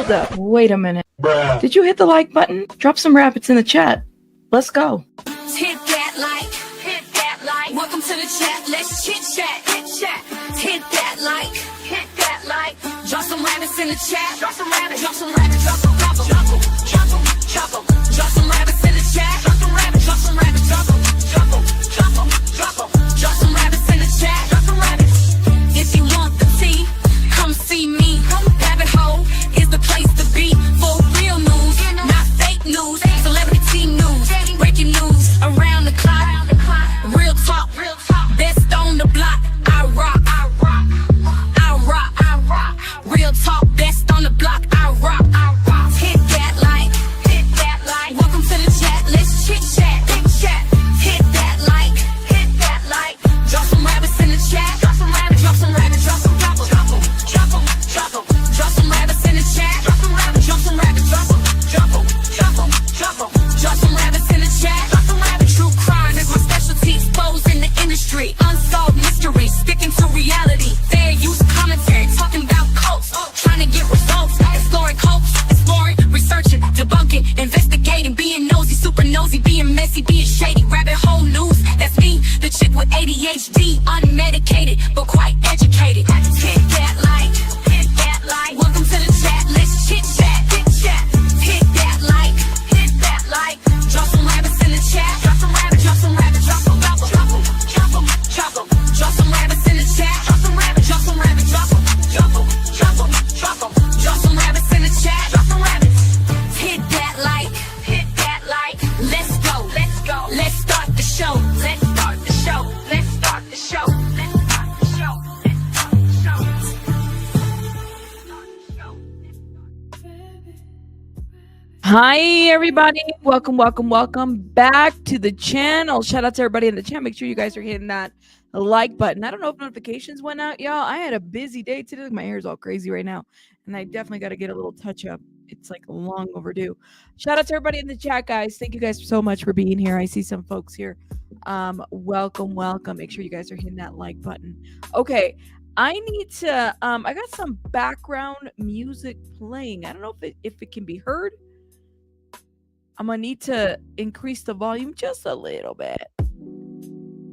Hold up. Wait a minute. Bruh. Did you hit the like button? Drop some rabbits in the chat. Let's go. Hit that like. Hit that like. Welcome to the chat. Let's chit chat. Hit chat. Hit that like. Hit that like. Drop some rabbits in the chat. Drop some rabbits. Drop some rabbits. Drop some rabbits. Drop them. Drop them. Drop them. Drop some rabbits in the chat. Drop some rabbits. Drop some rabbits. Drop them. Drop them. Drop them. Drop them. Drop some rabbits in the chat. Drop some rabbits. If you want the tea, come see me. Rabbit hole is the place to be for real news, not fake news. Celebrity news, breaking news around the clock. Real talk, best on the block. I rock, I rock, I rock, I rock. Real talk, best on the block. I rock, I rock. Hit that like, hit that like. Welcome to the chat, let's chit chat, big chat. Hit that like, hit that like. Drop some rabbits in the chat. Drop some rabbits, drop some rabbits, drop some drop them, drop them, drop them, drop them. Drop some rabbits in the chat. Drop some rabbits, drop some rabbits, drop them, drop them, drop them, drop them. Drop some rabbits in the chat. Drop some rabbits. True crime is my specialty. Exposing the industry. Unsolved mysteries. Sticking to reality. Fair use commentary. Talking about cults. Trying to get results. Exploring hopes. Exploring. Researching. Debunking. Investigating. Being nosy. Super nosy. Being messy. Being shady. Rabbit hole news. That's me. The chick with ADHD. Unmedicated. But quite educated. Hit that like. Hit that like. Welcome to the chat. Let's chit chat. Hit chat. Hit that like. Hit that like. Drop some rabbits in the chat. Drop some rabbits. Drop some rabbits. Drop some rabbits. Drop them. Drop them. Drop them. Drop some rabbits in the chat. Drop some rabbits. Drop some rabbits. Drop them. Drop them. Drop them. Drop them. Drop some rabbits in the chat. Drop some rabbits. Hit that like. Hit that like. Let's go. Let's go. Let's start the show. Let's start the show. Let's start the show. Let's start the show. Let's start the show. Hi, everybody. Welcome back to the channel. Shout out to everybody in the chat. Make sure you guys are hitting that like button. I don't know if notifications went out, y'all. I had a busy day today. My hair's all crazy right now, and I definitely got to get a little touch up. It's like long overdue. Shout out to everybody in the chat, guys. Thank you guys so much for being here. I see some folks here. Welcome. Make sure you guys are hitting that like button. Okay. I need to, I got some background music playing. I don't know if it can be heard. I'm going to need to increase the volume just a little bit.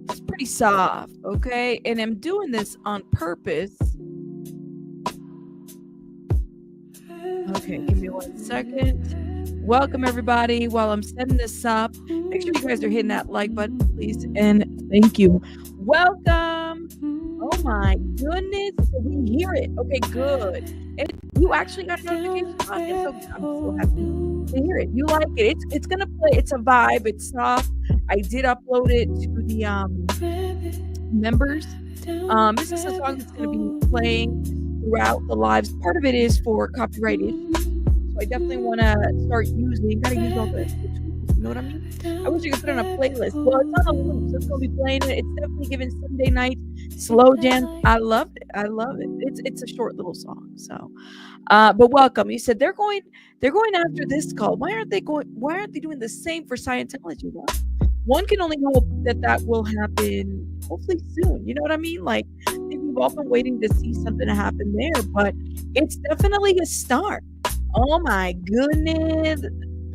It's pretty soft, okay? And I'm doing this on purpose. Okay, give me 1 second. Welcome, everybody. While I'm setting this up, make sure you guys are hitting that like button, please. And thank you. Welcome. Oh, my goodness. We hear it. Okay, good. And you actually got a notification on it, so I'm so happy to hear it. You like it. It's going to play. It's a vibe. It's soft. I did upload it to the members. This is a song that's going to be playing throughout the lives. Part of it is for copyright issues. So I definitely want to start using. You got to use all the tools. You know what I mean? I wish you could put it on a playlist. Well, it's on a loop, so it's going to be playing it. It's definitely giving Sunday night slow jam. I loved it. I love it. It's a short little song. So, but welcome. You said they're going after this call. Why aren't they doing the same for Scientology? One can only hope that will happen hopefully soon. You know what I mean? Like, I think we've all been waiting to see something to happen there, but it's definitely a start. Oh my goodness.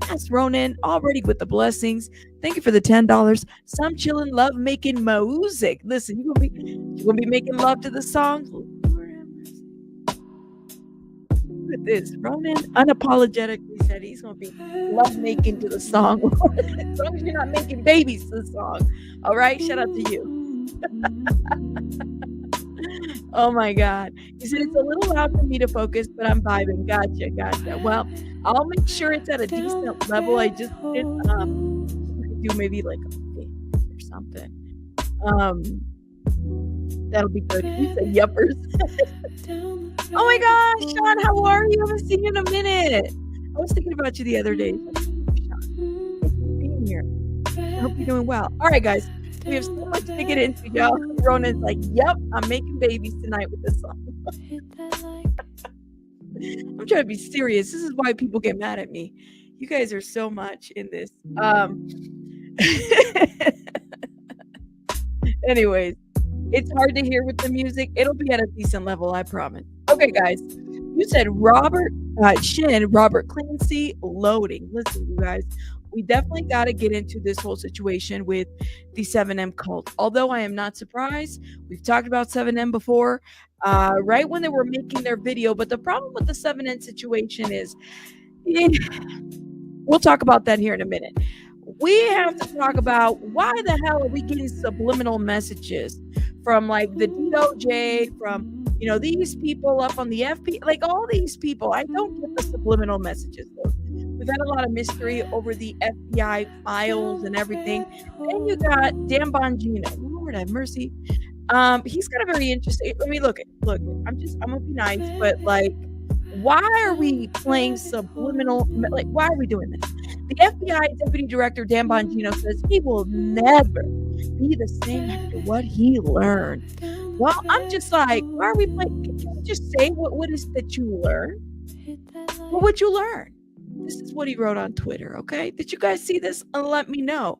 That's Ronan already with the blessings. Thank you for the $10. Some chillin' love making music. Listen, you gonna be making love to the song. Look at this. Ronan unapologetically said he's gonna be love making to the song. As long as you're not making babies to the song. All right, shout out to you. Oh my God. He said it's a little loud for me to focus, but I'm vibing. Gotcha. Well, I'll make sure it's at a decent level. I just did do maybe like a 50 or something. That'll be good. He said yuppers. Oh my gosh, Sean, how are you? I haven't seen you in a minute. I was thinking about you the other day. Sean, thanks for being here. I hope you're doing well. All right, guys. We have so much to get into, y'all. Ronan's like, yep, I'm making babies tonight with this song. I'm trying to be serious. This is why people get mad at me. You guys are so much in this. Anyways, it's hard to hear with the music. It'll be at a decent level, I promise. Okay, guys. You said SHINN, Robert Clancy, loading. Listen, you guys, we definitely got to get into this whole situation with the 7M cult. Although I am not surprised. We've talked about 7M before, right when they were making their video. But the problem with the 7M situation is, we'll talk about that here in a minute. We have to talk about why the hell are we getting subliminal messages from like the DOJ, from these people up on the FB, like all these people. I don't get the subliminal messages though. We've had a lot of mystery over the FBI files and everything. Then you got Dan Bongino. Lord have mercy. He's got a very interesting. I mean, look. I'm gonna be nice, but like, why are we playing subliminal? Like, why are we doing this? The FBI Deputy Director Dan Bongino says he will never be the same after what he learned. Well, I'm just like, why are we playing? Can you just say what is that you learned? What would you learn? This is what he wrote on Twitter, okay? Did you guys see this? Let me know.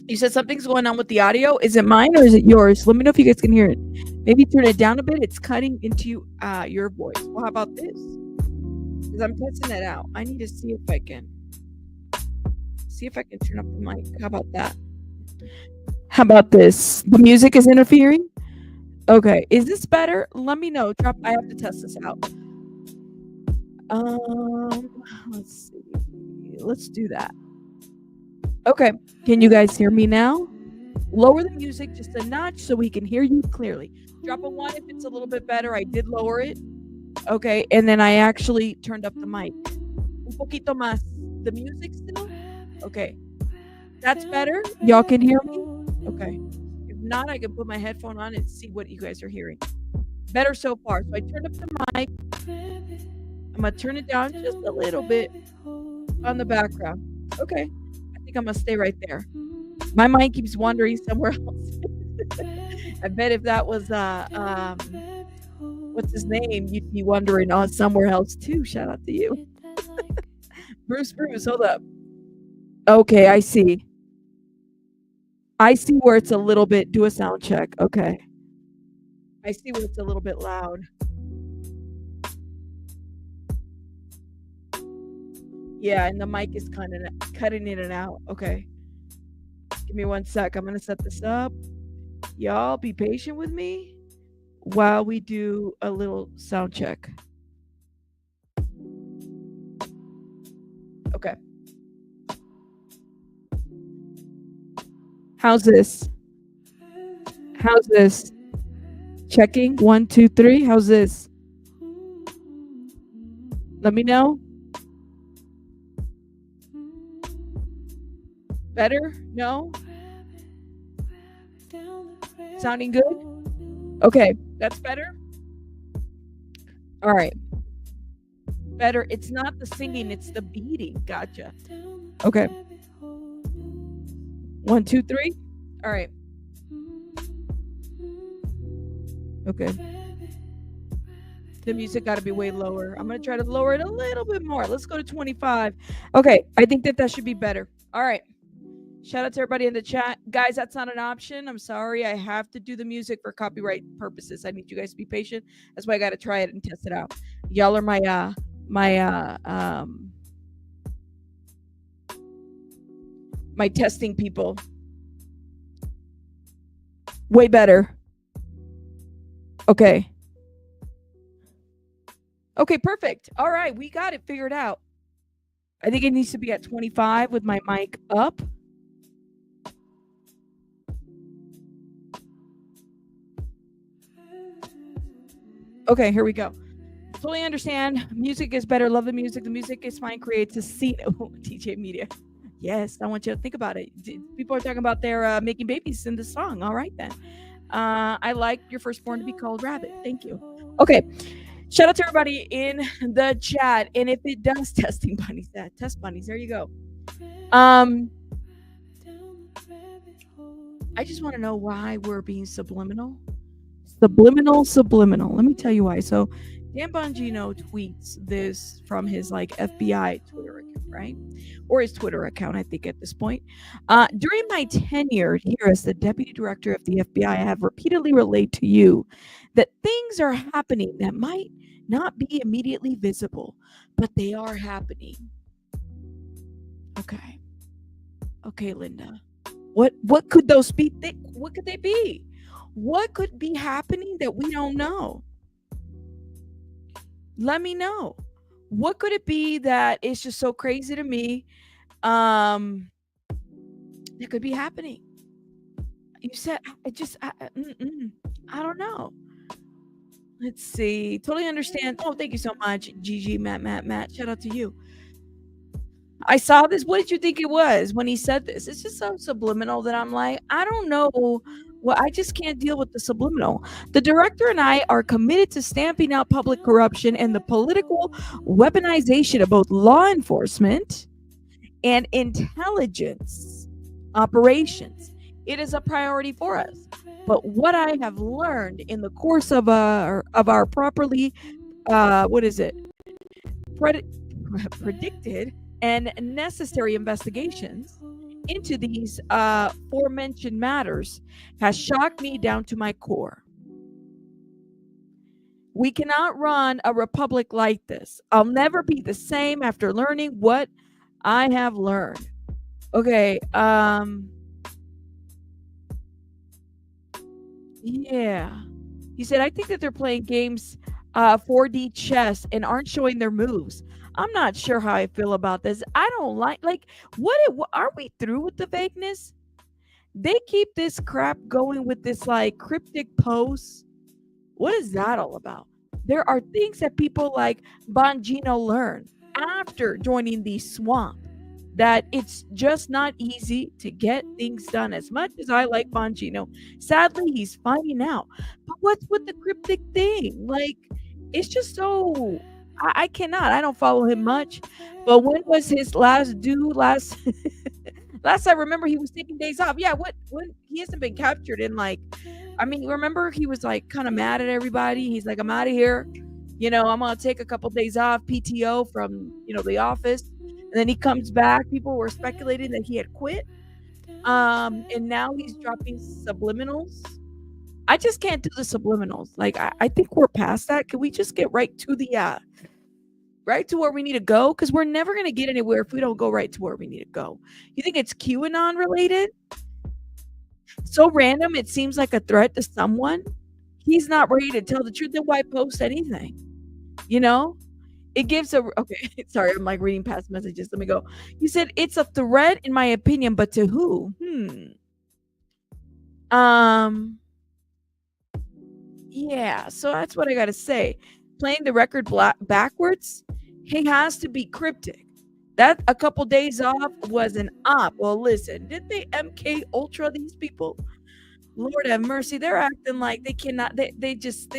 You said something's going on with the audio. Is it mine or is it yours? Let me know if you guys can hear it. Maybe turn it down a bit. It's cutting into your voice. Well, how about this? Because I'm testing it out. I need to see if I can turn up the mic. How about that? How about this? The music is interfering? Okay. Is this better? Let me know. I have to test this out. Let's see. Let's do that. Okay. Can you guys hear me now? Lower the music just a notch so we can hear you clearly. Drop a 1 if it's a little bit better. I did lower it. Okay. And then I actually turned up the mic. Un poquito más. The music still? Okay. That's better? Y'all can hear me? Okay. If not, I can put my headphone on and see what you guys are hearing. Better so far. So I turned up the mic. I'm going to turn it down just a little bit on the background. Okay. I think I'm going to stay right there. My mind keeps wandering somewhere else. I bet if that was, what's his name, you'd be wondering on somewhere else too. Shout out to you. Bruce, hold up. Okay, I see. I see where it's a little bit, do a sound check. Okay. I see where it's a little bit loud. Yeah, and the mic is kind of cutting in and out. Okay. Give me 1 sec. I'm going to set this up. Y'all be patient with me while we do a little sound check. Okay. How's this? Checking. 1, 2, 3. How's this? Let me know. Better? No? Sounding good? Okay, that's better. All right. Better. It's not the singing, it's the beating. Gotcha. Okay. 1, 2, 3. All right. Okay. The music got to be way lower. I'm going to try to lower it a little bit more. Let's go to 25. Okay. I think that should be better. All right. Shout out to everybody in the chat. Guys, that's not an option. I'm sorry. I have to do the music for copyright purposes. I need you guys to be patient. That's why I got to try it and test it out. Y'all are my testing people. Way better. Okay. Okay, perfect. All right, we got it figured out. I think it needs to be at 25 with my mic up. Okay, here we go. Totally understand. Music is better. Love the music. The music is fine. Creates a scene. Oh, DJ Media. Yes, I want you to think about it. People are talking about their making babies in this song. All right, then. I like your firstborn to be called Rabbit. Thank you. Okay. Shout out to everybody in the chat. And if it does testing bunnies, test bunnies, there you go. I just want to know why we're being subliminal. Subliminal. Let me tell you why. So Dan Bongino tweets this from his like FBI Twitter account, right? Or his Twitter account, I think, at this point. During my tenure here as the deputy director of the FBI, I have repeatedly relayed to you that things are happening that might not be immediately visible, but they are happening. Okay. Okay, Linda. What could those be? What could they be? What could be happening that we don't know? Let me know. What could it be that is just so crazy to me? That could be happening. You said I don't know. Let's see. Totally understand. Oh, thank you so much, Gigi, Matt. Shout out to you. I saw this. What did you think it was when he said this? It's just so subliminal that I'm like, I don't know. Well, I just can't deal with the subliminal. The director and I are committed to stamping out public corruption and the political weaponization of both law enforcement and intelligence operations. It is a priority for us. But what I have learned in the course of our properly, predicted and necessary investigations into these aforementioned matters has shocked me down to my core. We cannot run a republic like this. I'll never be the same after learning what I have learned. Okay, yeah. He said, I think that they're playing games 4D chess and aren't showing their moves. I'm not sure how I feel about this. I don't like what are we through with the vagueness? They keep this crap going with this like cryptic posts. What is that all about? There are things that people like Bongino learn after joining the swamp, that it's just not easy to get things done. As much as I like Bongino, sadly he's finding out. But what's with the cryptic thing? Like, it's just so I cannot. I don't follow him much. But when was his last due? Last I remember he was taking days off. Yeah, when he hasn't been captured in like, I mean, remember he was like kind of mad at everybody. He's like, I'm out of here. I'm gonna take a couple days off PTO from the office. And then he comes back. People were speculating that he had quit. And now he's dropping subliminals. I just can't do the subliminals. Like, I think we're past that. Can we just get right to the right to where we need to go? Because we're never going to get anywhere if we don't go right to where we need to go. You think it's QAnon related? So random, it seems like a threat to someone. He's not ready to tell the truth. Then why post anything? It gives okay, sorry, I'm like reading past messages. Let me go. You said it's a threat in my opinion, but to who? Yeah, so that's what I gotta say. Playing the record backwards, he has to be cryptic. That a couple days off was an op. Well, listen, did they MK Ultra these people? Lord have mercy. They're acting like they cannot, they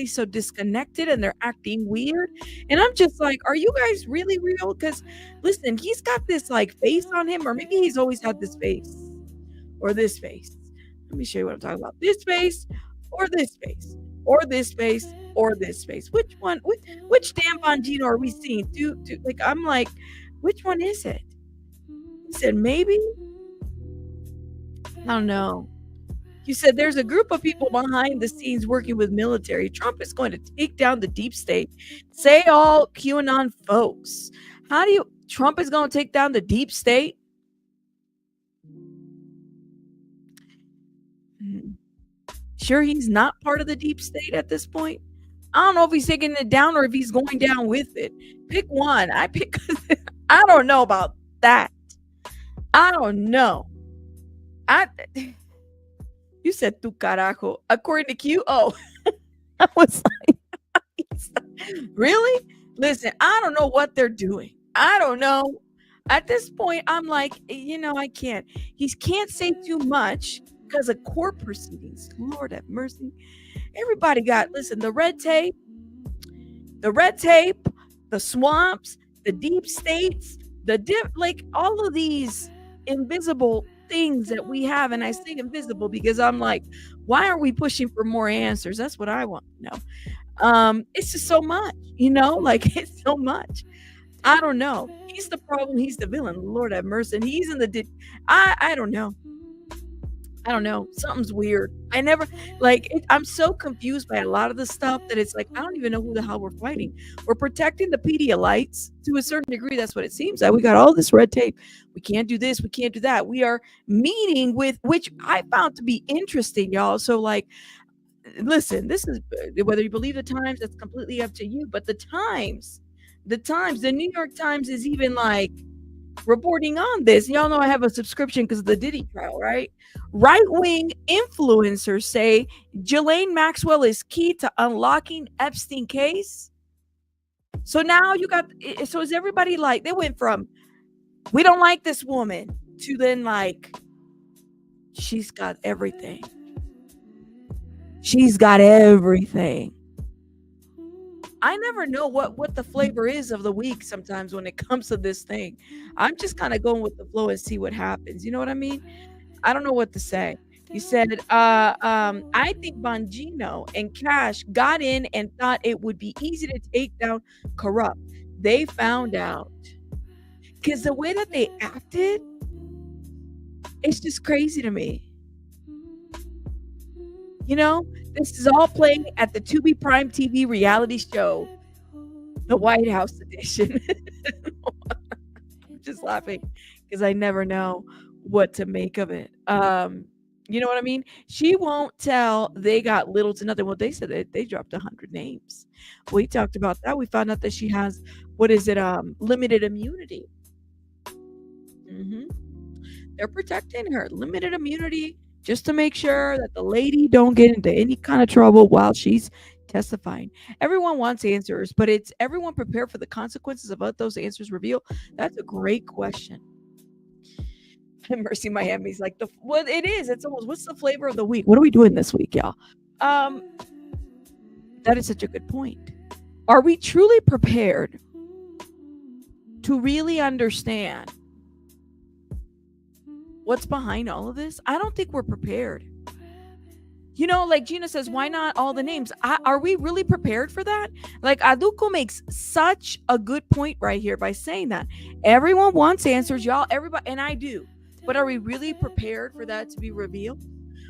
so disconnected and they're acting weird. And I'm just like, are you guys really real? Because listen, he's got this like face on him, or maybe he's always had this face or this face. Let me show you what I'm talking about. This face or this face or this face or this face. Which one? Which Dan Bongino are we seeing? Like, I'm like, which one is it? He said, maybe. I don't know. You said there's a group of people behind the scenes working with military. Trump is going to take down the deep state. Say all QAnon folks. Trump is going to take down the deep state? Sure he's not part of the deep state at this point? I don't know if he's taking it down or if he's going down with it. Pick one. I don't know about that. I don't know. You said tu carajo. According to Q? Oh, I was like, really? Listen, I don't know what they're doing. I don't know. At this point, I'm like, I can't. He can't say too much because of court proceedings. Lord have mercy. Everybody listen, the red tape, the swamps, the deep states, like all of these invisible things that we have. And I say invisible because I'm like, why are we pushing for more answers? That's what I want to know. It's just so much, you know, like it's so much. I don't know. He's the problem. He's the villain. Lord have mercy. And he's in the. I don't know. I don't know. Something's weird. I never I'm so confused by a lot of the stuff that it's like I don't even know who the hell we're fighting. We're protecting the Pedialites to a certain degree. That's what it seems like. We got all this red tape. We can't do this. We can't do that. We are meeting with, which I found to be interesting, y'all. So like, listen, this is whether you believe the Times, that's completely up to you. But the New York Times is even like reporting on this. Y'all know I have a subscription because of the Diddy trial, right? Right-wing influencers say Ghislaine Maxwell is key to unlocking Epstein case. So now you got, so is everybody like, they went from, we don't like this woman, to then like, she's got everything. She's got everything. I never know what the flavor is of the week sometimes when it comes to this thing. I'm just kind of going with the flow and see what happens. You know what I mean? I don't know what to say. He said, I think Bongino and Cash got in and thought it would be easy to take down corrupt. They found out. Because the way that they acted, it's just crazy to me. You know, this is all playing at the Tubi Prime TV reality show, the White House edition. I'm just laughing because I never know what to make of it. You know what I mean? She won't tell they got little to nothing. Well, they said that they dropped 100 names. We talked about that. We found out that she has, limited immunity. They're protecting her. Limited immunity, just to make sure that the lady don't get into any kind of trouble while she's testifying. Everyone wants answers, but it's everyone prepared for the consequences of what those answers reveal? That's a great question. Mercy Miami's like, it is. It's almost, what's the flavor of the week? What are we doing this week, y'all? That is such a good point. Are we truly prepared to really understand what's behind all of this? I don't think we're prepared. You know, like Gina says, why not all the names? Are we really prepared for that? Like Aduko makes such a good point right here by saying that everyone wants answers, y'all, everybody, and I do. But are we really prepared for that to be revealed?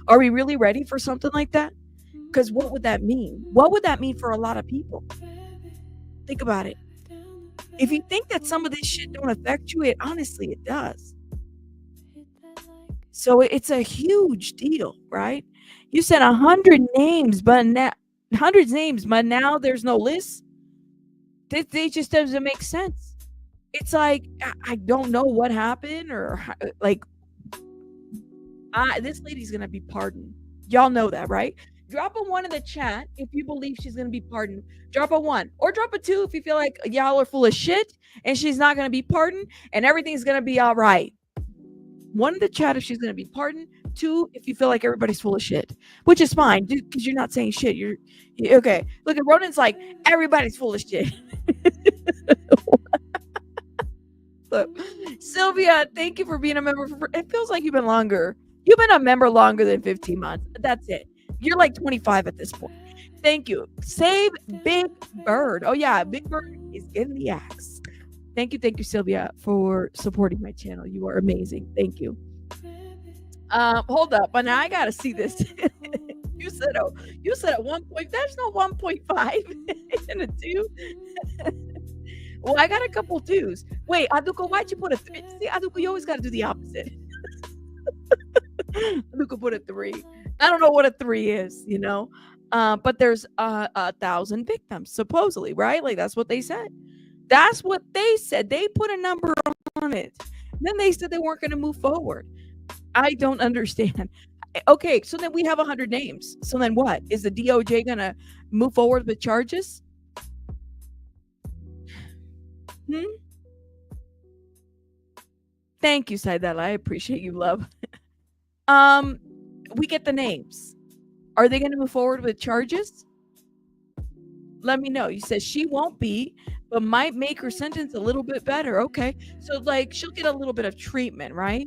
Are we really ready for something like that? Because what would that mean? What would that mean for a lot of people? Think about it. If you think that some of this shit don't affect you, honestly, it does. So it's a huge deal, right? You said 100 names, but now there's no list. They just doesn't make sense. It's like, I don't know what happened, or like, this lady's going to be pardoned. Y'all know that, right? Drop a 1 in the chat if you believe she's going to be pardoned. Drop a 1 or drop a 2 if you feel like y'all are full of shit and she's not going to be pardoned and everything's going to be all right. 1 in the chat if she's going to be pardoned. 2 if you feel like everybody's full of shit, which is fine because you're not saying shit. You're okay. Look at Ronan's like, everybody's full of shit. So, Sylvia, thank you for being a member. It feels like you've been longer. You've been a member longer than 15 months. That's it. You're like 25 at this point. Thank you. Save Big Bird. Oh, yeah. Big Bird is in the axe. Thank you, Sylvia, for supporting my channel. You are amazing. Thank you. Hold up. But now I got to see this. You said at 1 point. There's no 1.5 and a 2. Well, I got a couple 2s. Wait, Aduko, why'd you put a 3? See, Aduko, you always got to do the opposite. Aduko put a 3. I don't know what a 3 is, you know? But there's 1,000 victims, supposedly, right? Like, that's what they said. That's what they said. They put a number on it. Then they said they weren't going to move forward. I don't understand. Okay, so then we have 100 names. So then what? Is the DOJ going to move forward with charges? Thank you, Saidala. I appreciate you, love. We get the names. Are they going to move forward with charges? Let me know. You said she won't be, but might make her sentence a little bit better. Okay. So like she'll get a little bit of treatment, right?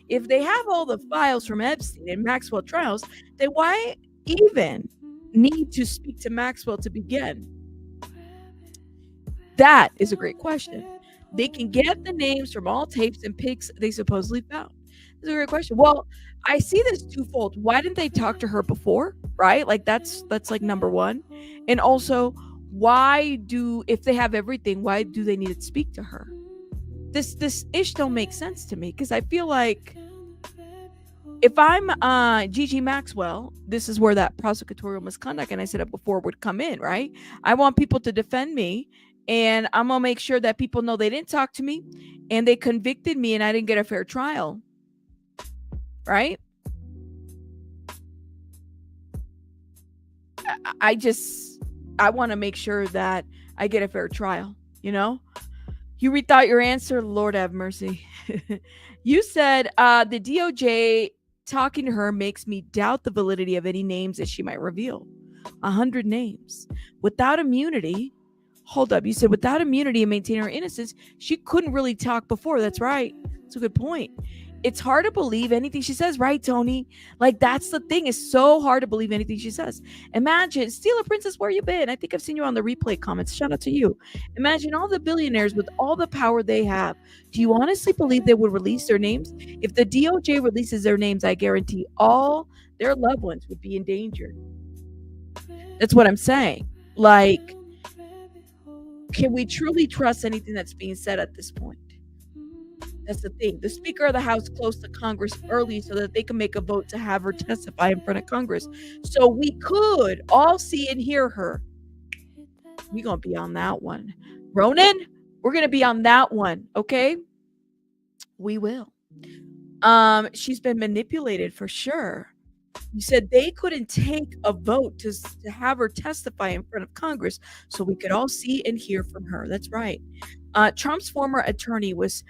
If they have all the files from Epstein and Maxwell trials, then why even need to speak to Maxwell to begin? That is a great question. They can get the names from all tapes and pics they supposedly found. That's a great question. Well, I see this twofold. Why didn't they talk to her before? Right? Like that's like number one. And also, if they have everything, why do they need to speak to her? This ish don't make sense to me, because I feel like if I'm Gigi Maxwell, this is where that prosecutorial misconduct, and I said it before, would come in, right? I want people to defend me, and I'm gonna make sure that people know they didn't talk to me and they convicted me and I didn't get a fair trial. Right? I want to make sure that I get a fair trial, you know? You rethought your answer, Lord have mercy. You said the DOJ talking to her makes me doubt the validity of any names that she might reveal. 100 names. Without immunity, hold up. You said without immunity and maintaining her innocence, she couldn't really talk before. That's right. That's a good point. It's hard to believe anything she says, right, Tony? Like, that's the thing. It's so hard to believe anything she says. Imagine, Steeler Princess, where you been? I think I've seen you on the replay comments. Shout out to you. Imagine all the billionaires with all the power they have. Do you honestly believe they would release their names? If the DOJ releases their names, I guarantee all their loved ones would be endangered. That's what I'm saying. Like, can we truly trust anything that's being said at this point? That's the thing. The Speaker of the House closed the Congress early so that they can make a vote to have her testify in front of Congress. So we could all see and hear her. We're going to be on that one. Ronan, we're going to be on that one, okay? We will. She's been manipulated for sure. You said they couldn't take a vote to have her testify in front of Congress so we could all see and hear from her. That's right. Trump's former attorney was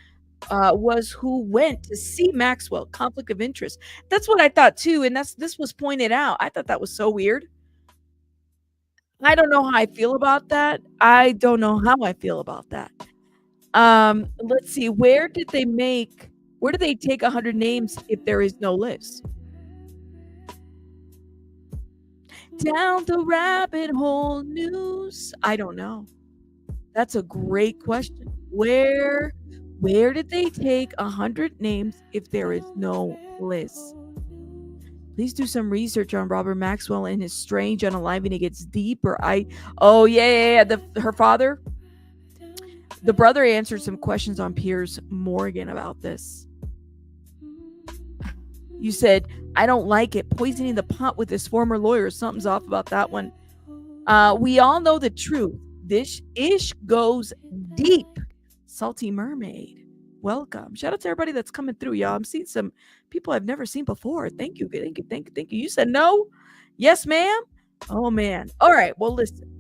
who went to see Maxwell. Conflict of interest. That's what I thought too, and this was pointed out. I thought that was so weird. I don't know how I feel about that. Let's see. Where did they take 100 names if there is no list? Down the rabbit hole news. I don't know. That's a great question. Where did they take 100 names if there is no list? Please do some research on Robert Maxwell and his strange unaliving. It gets deeper. Her father, the brother answered some questions on Piers Morgan about this. You said, I don't like it. Poisoning the pot with his former lawyer. Something's off about that one. We all know the truth. This ish goes deep. Salty Mermaid. Welcome. Shout out to everybody that's coming through, y'all. I'm seeing some people I've never seen before. Thank you. You said no? Yes, ma'am? Oh, man. All right. Well, listen.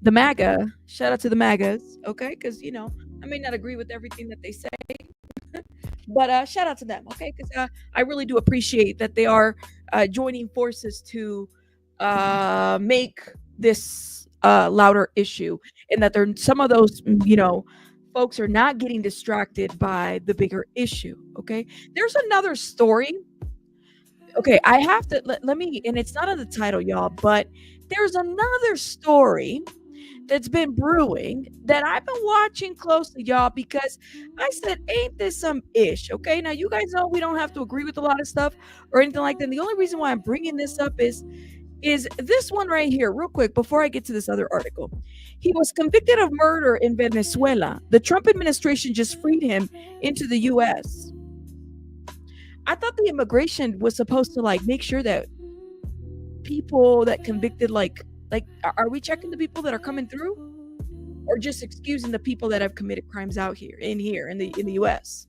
The MAGA. Shout out to the MAGAs. Okay? Because, I may not agree with everything that they say. But shout out to them, okay? Because I really do appreciate that they are joining forces to make this louder issue, and that some of those, folks are not getting distracted by the bigger issue, okay? There's another story. Okay, I have to, let me, and it's not on the title, y'all, but there's another story that's been brewing that I've been watching closely, y'all, because I said, ain't this some ish? Okay, now you guys know we don't have to agree with a lot of stuff or anything like that. And the only reason why I'm bringing this up is this one right here, real quick, before I get to this other article. He was convicted of murder in Venezuela. The Trump administration just freed him into the U.S. I thought the immigration was supposed to make sure that people that convicted, are we checking the people that are coming through, or just excusing the people that have committed crimes out here in the U.S.?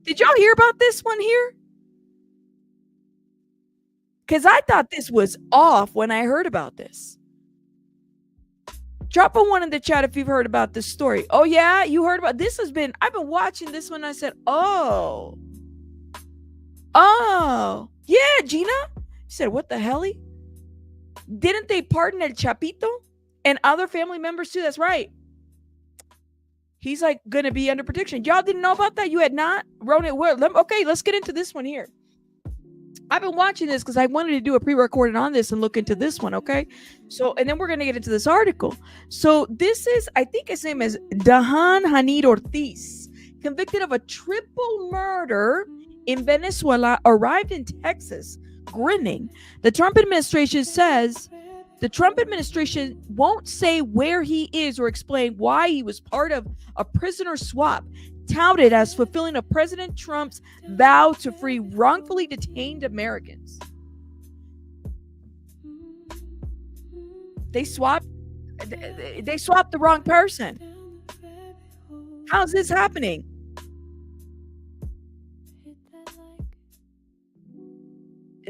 Did y'all hear about this one here? Because I thought this was off when I heard about this. Drop a one in the chat if you've heard about this story. Oh yeah, you heard about this? I've been watching this one. I said, oh yeah, Gina. You said, what the hell? Didn't they pardon El Chapito and other family members too? That's right. He's going to be under protection. Y'all didn't know about that? You had not? Ronan, okay, let's get into this one here. I've been watching this because I wanted to do a pre-recorded on this and look into this one, okay? So, and then we're going to get into this article. So this is, I think his name is Dan Hanid Ortiz, convicted of a triple murder in Venezuela, arrived in Texas, grinning. The Trump administration says the Trump administration won't say where he is or explain why he was part of a prisoner swap touted as fulfilling of President Trump's vow to free wrongfully detained Americans. They swapped the wrong person. How's this happening?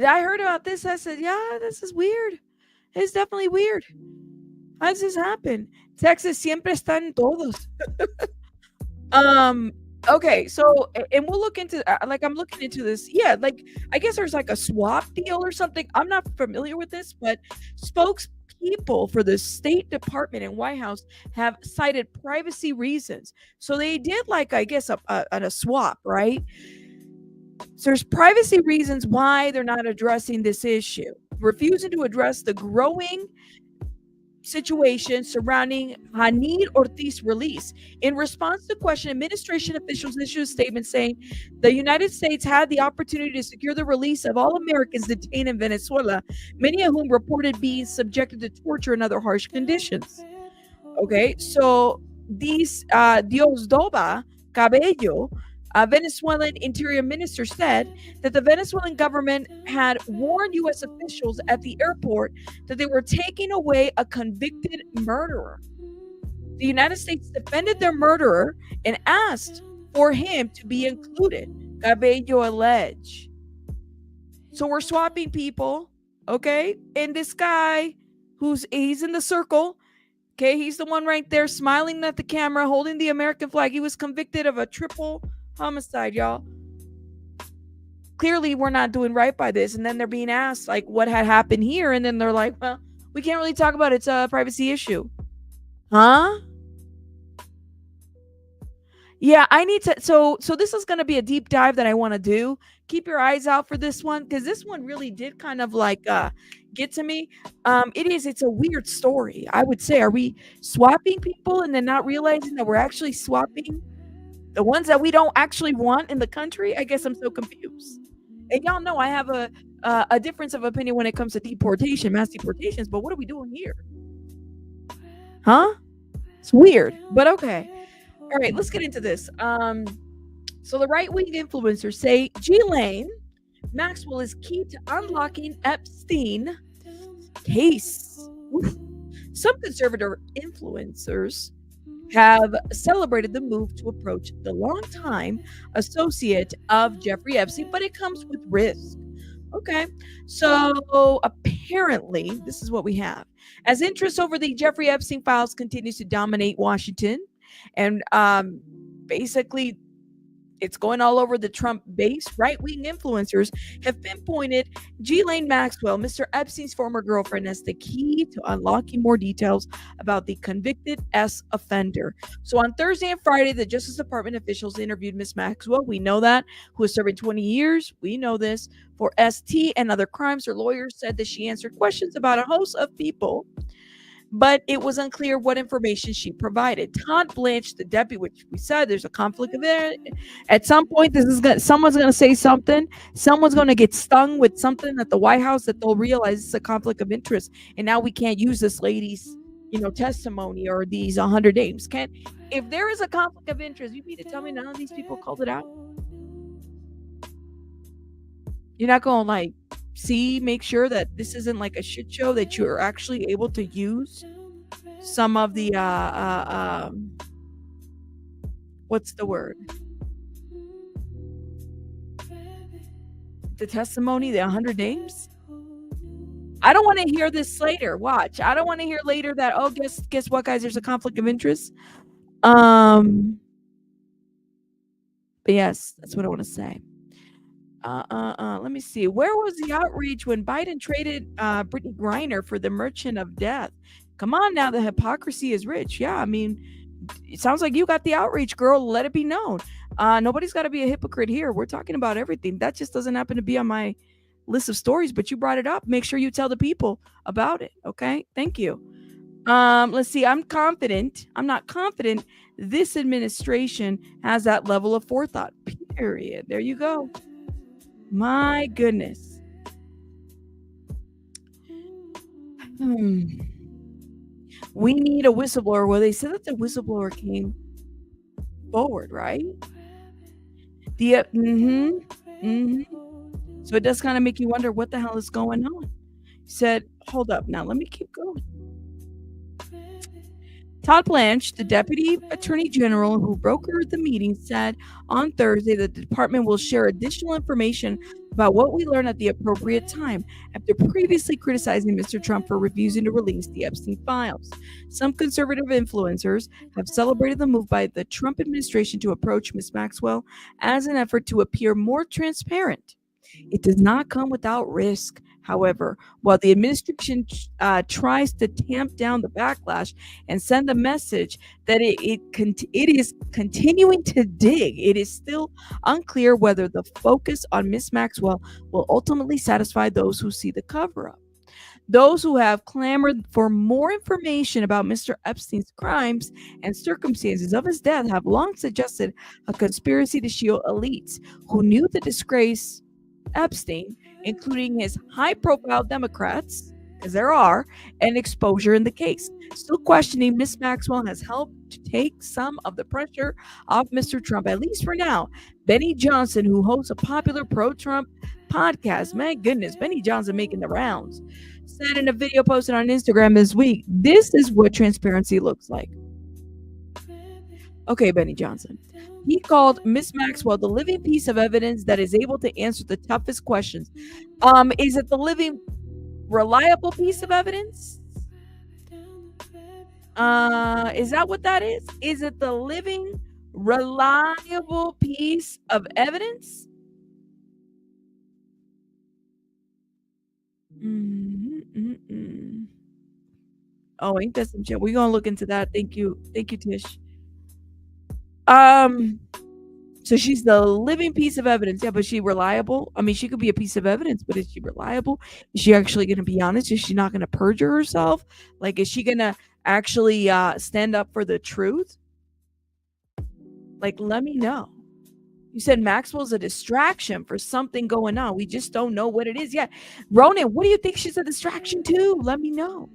I heard about this. I said, yeah, this is weird. It's definitely weird. How does this happen? Texas siempre está en todos. Okay, so, and we'll look into, like, I'm looking into this. Yeah, like, I guess there's like a swap deal or something. I'm not familiar with this, but spokespeople for the State Department and White House have cited privacy reasons. So they did, like, I guess, a swap, right? So there's privacy reasons why they're not addressing this issue, refusing to address the growing situation surrounding Hanid Ortiz's release. In response to the question, administration officials issued a statement saying the United States had the opportunity to secure the release of all Americans detained in Venezuela, many of whom reported being subjected to torture and other harsh conditions. Okay, so these Diosdado Cabello, a Venezuelan interior minister, said that the Venezuelan government had warned U.S. officials at the airport that they were taking away a convicted murderer. The United States defended their murderer and asked for him to be included, Cabello alleged. So we're swapping people, okay? And this guy, he's in the circle, okay? He's the one right there smiling at the camera, holding the American flag. He was convicted of a triple homicide, y'all. Clearly, we're not doing right by this. And then they're being asked, like, what had happened here. And then they're like, well, we can't really talk about it. It's a privacy issue. Huh? Yeah, I need to. So this is going to be a deep dive that I want to do. Keep your eyes out for this one, because this one really did kind of like get to me. It's a weird story, I would say. Are we swapping people and then not realizing that we're actually swapping the ones that we don't actually want in the country? I guess I'm so confused. And y'all know I have a difference of opinion when it comes to deportation, mass deportations, but what are we doing here? Huh? It's weird, but okay. All right, let's get into this. So the right-wing influencers say Ghislaine Maxwell is key to unlocking Epstein case. Oof. Some conservative influencers have celebrated the move to approach the longtime associate of Jeffrey Epstein, but it comes with risk. Okay, so apparently this is what we have. As interest over the Jeffrey Epstein files continues to dominate Washington, and basically it's going all over the Trump base, right-wing influencers have pinpointed Ghislaine Maxwell, Mr. Epstein's former girlfriend, as the key to unlocking more details about the convicted offender. So on Thursday and Friday, the Justice Department officials interviewed Ms. Maxwell, we know that, who is serving 20 years, we know this, for ST and other crimes. Her lawyers said that she answered questions about a host of people, but it was unclear what information she provided. Todd Blanche, the deputy, which we said there's a conflict of interest. At some point, someone's going to say something. Someone's going to get stung with something at the White House that they'll realize it's a conflict of interest. And now we can't use this lady's, testimony or these 100 names. If there is a conflict of interest, you mean to tell me none of these people called it out? You're not going to make sure that this isn't like a shit show, that you're actually able to use some of the what's the word, the testimony, the 100 names. I don't want to hear this later. Watch, I don't want to hear later that, oh, guess what, guys, there's a conflict of interest. But yes, that's what I want to say. Let me see. Where was the outrage when Biden traded Brittany Griner for the Merchant of Death? Come on now, the hypocrisy is rich. Yeah, I mean, it sounds like you got the outrage, girl. Let it be known. Nobody's got to be a hypocrite here. We're talking about everything. That just doesn't happen to be on my list of stories, but you brought it up. Make sure you tell the people about it. Okay. Thank you. Let's see. I'm not confident this administration has that level of forethought. Period. There you go. My goodness. We need a whistleblower. Well, they said that the whistleblower came forward, right? So it does kind of make you wonder what the hell is going on. He said, hold up. Now let me keep going. Todd Blanche, the Deputy Attorney General who brokered the meeting, said on Thursday that the department will share additional information about what we learn at the appropriate time after previously criticizing Mr. Trump for refusing to release the Epstein files. Some conservative influencers have celebrated the move by the Trump administration to approach Ms. Maxwell as an effort to appear more transparent. It does not come without risk. However, while the administration tries to tamp down the backlash and send a message that it is continuing to dig, it is still unclear whether the focus on Ms. Maxwell will ultimately satisfy those who see the cover-up. Those who have clamored for more information about Mr. Epstein's crimes and circumstances of his death have long suggested a conspiracy to shield elites who knew the disgrace Epstein, including his high-profile Democrats, as there are, and exposure in the case. Still questioning Ms. Maxwell has helped to take some of the pressure off Mr. Trump, at least for now. Benny Johnson, who hosts a popular pro-Trump podcast, my goodness, Benny Johnson making the rounds, said in a video posted on Instagram this week, this is what transparency looks like. Okay, Benny Johnson. He called Miss Maxwell the living piece of evidence that is able to answer the toughest questions. Is it the living, reliable piece of evidence? Is that what that is? Is it the living, reliable piece of evidence? Oh, ain't that some shit? We're gonna look into that. Thank you, Tish. So she's the living piece of evidence. Yeah, but is she reliable? I mean, she could be a piece of evidence, but is she reliable? Is she actually going to be honest? Is she not going to perjure herself? Like, is she going to actually stand up for the truth? Like, let me know. You said Maxwell's a distraction for something going on. We just don't know what it is yet. Ronan, what do you think she's a distraction to? Let me know.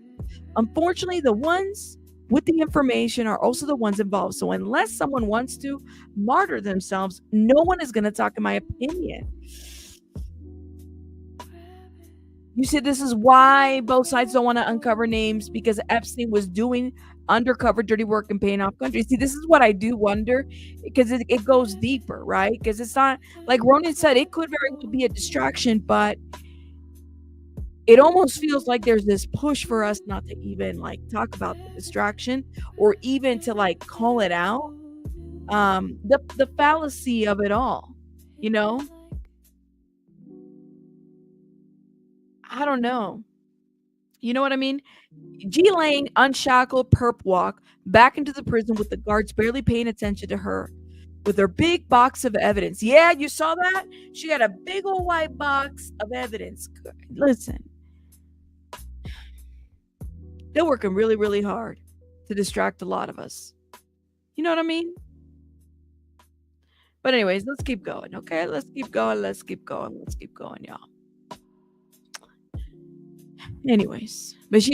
Unfortunately, the ones with the information are also the ones involved. So unless someone wants to martyr themselves, no one is going to talk in my opinion. You said this is why both sides don't want to uncover names, because Epstein was doing undercover dirty work and paying off countries. See, this is what I do wonder, because it goes deeper, right? Because it's not, like Ronan said, it could very well be a distraction, but it almost feels like there's this push for us not to even like talk about the distraction, or even to like call it out. The fallacy of it all, you know? I don't know. You know what I mean? Ghislaine unshackled perp walk back into the prison with the guards barely paying attention to her with her big box of evidence. Yeah, you saw that? She had a big old white box of evidence. Listen. They're working really, really hard to distract a lot of us. You know what I mean? But anyways, let's keep going, okay? Let's keep going, y'all. Anyways, but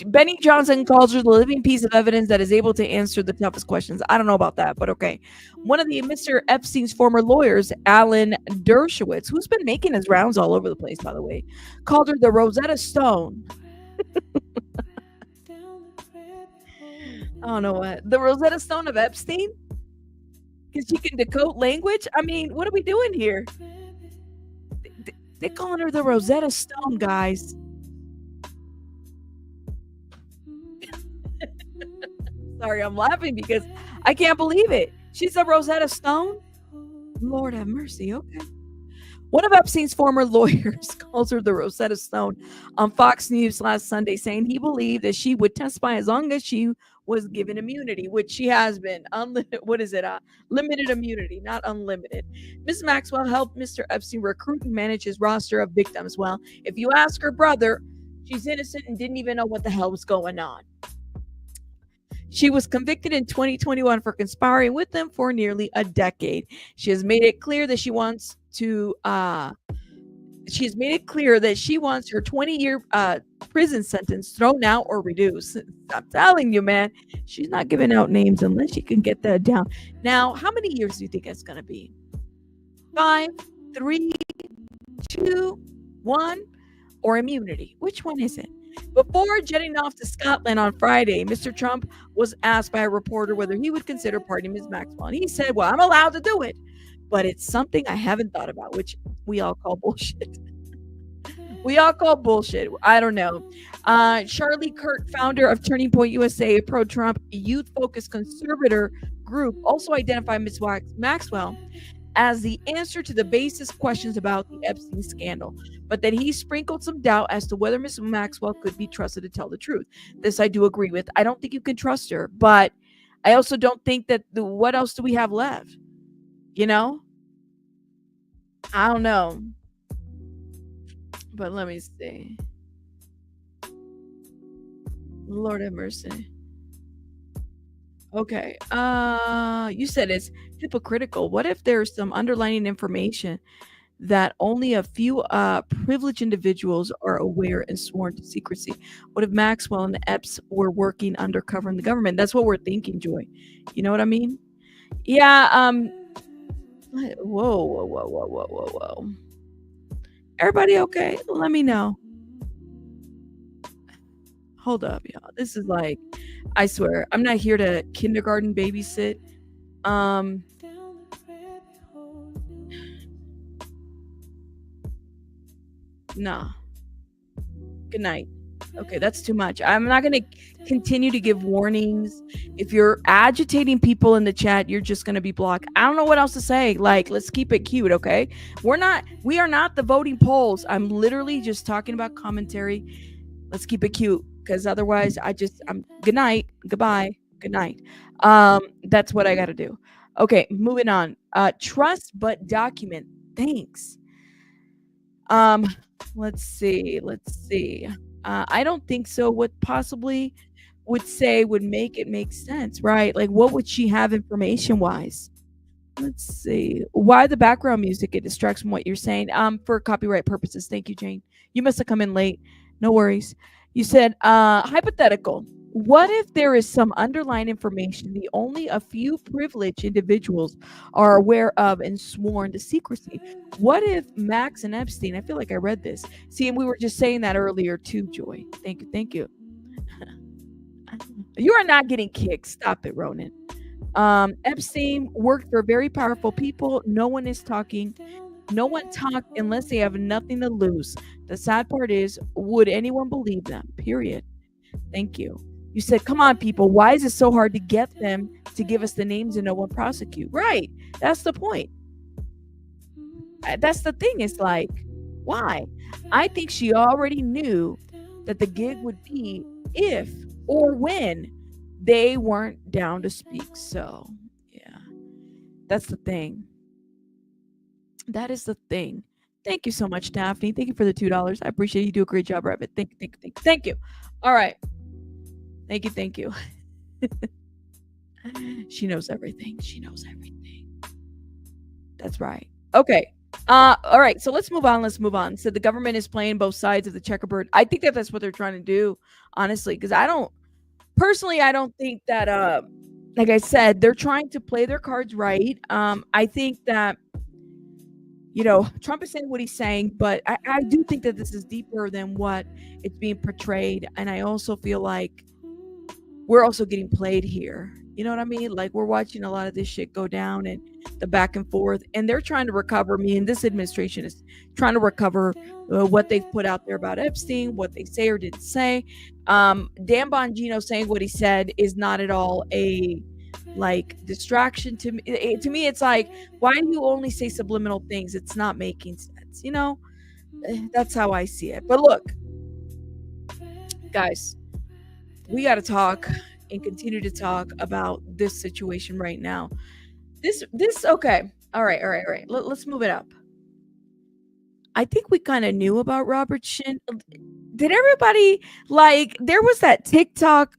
Benny Johnson calls her the living piece of evidence that is able to answer the toughest questions. I don't know about that, but okay. One of the Mr. Epstein's former lawyers, Alan Dershowitz, who's been making his rounds all over the place, by the way, called her the Rosetta Stone. I don't know what. The Rosetta Stone of Epstein? Because she can decode language? I mean, what are we doing here? They're calling her the Rosetta Stone, guys. Sorry, I'm laughing because I can't believe it. She's a Rosetta Stone? Lord have mercy, okay. One of Epstein's former lawyers calls her the Rosetta Stone on Fox News last Sunday, saying he believed that she would testify as long as she was given immunity, which she has been. What is it? Limited immunity, not unlimited. Ms. Maxwell helped Mr. Epstein recruit and manage his roster of victims. Well, if you ask her brother, she's innocent and didn't even know what the hell was going on. She was convicted in 2021 for conspiring with them for nearly a decade. She has made it clear that she wants her 20-year prison sentence thrown out or reduced. I'm telling you, man, she's not giving out names unless she can get that down. Now, how many years do you think it's going to be? 5, 3, 2, 1, or immunity? Which one is it? Before jetting off to Scotland on Friday, Mr. Trump was asked by a reporter whether he would consider pardoning Ms. Maxwell. And he said, well, I'm allowed to do it, but it's something I haven't thought about, which we all call bullshit. We all call bullshit. I don't know. Charlie Kirk, founder of Turning Point USA, a pro-Trump, youth-focused conservator group, also identified Ms. Maxwell as the answer to the basis questions about the Epstein scandal, but that he sprinkled some doubt as to whether Ms. Maxwell could be trusted to tell the truth. This I do agree with. I don't think you can trust her, but I also don't think that what else do we have left? You know? I don't know. But let me see. Lord have mercy. Okay. You said it's hypocritical. What if there's some underlying information that only a few privileged individuals are aware and sworn to secrecy? What if Maxwell and the Epps were working undercover in the government? That's what we're thinking, Joy. You know what I mean? Yeah. Whoa. Everybody okay? Let me know. Hold up, y'all. This is like, I swear, I'm not here to kindergarten babysit. Nah. Good night. Okay, that's too much. I'm not going to continue to give warnings. If you're agitating people in the chat, you're just going to be blocked. I don't know what else to say. Like, let's keep it cute, okay? We are not the voting polls. I'm literally just talking about commentary. Let's keep it cute, because otherwise I'm good night, goodbye, good night. That's what I got to do. Okay, moving on. Trust but document. Thanks. Let's see. I don't think so. What possibly would make it make sense, right? Like, what would she have information wise? Let's see. Why the background music? It distracts from what you're saying. For copyright purposes. Thank you, Jane. You must have come in late. No worries. You said, hypothetical. What if there is some underlying information that only a few privileged individuals are aware of and sworn to secrecy? What if Max and Epstein, I feel like I read this. See, and we were just saying that earlier too, Joy. Thank you. You are not getting kicked. Stop it, Ronan. Epstein worked for very powerful people. No one is talking. No one talked unless they have nothing to lose. The sad part is, would anyone believe them? Period. Thank you. You said, come on, people. Why is it so hard to get them to give us the names and no one prosecute? Right. That's the point. That's the thing. It's like, why? I think she already knew that the gig would be if or when they weren't down to speak. So, yeah, that's the thing. That is the thing. Thank you so much, Daphne. Thank you for the $2. I appreciate it. You do a great job, Rabbit. Thank you. All right. Thank you. She knows everything. That's right. Okay. All right. So let's move on. So the government is playing both sides of the checkerboard. I think that's what they're trying to do, honestly, because I don't think that, like I said, they're trying to play their cards right. I think that, Trump is saying what he's saying, but I do think that this is deeper than what it's being portrayed. And I also feel like we're also getting played here. You know what I mean? Like, we're watching a lot of this shit go down and the back and forth, and they're trying to recover. This administration is trying to recover what they've put out there about Epstein, what they say or didn't say. Dan Bongino saying what he said is not at all a distraction to me. To me, it's like, why do you only say subliminal things? It's not making sense. dance. That's how I see it. But look, guys, we got to talk and continue to talk about this situation right now. Okay. All right. Let's move it up. I think we kind of knew about Robert Shin. Did everybody there was that TikTok,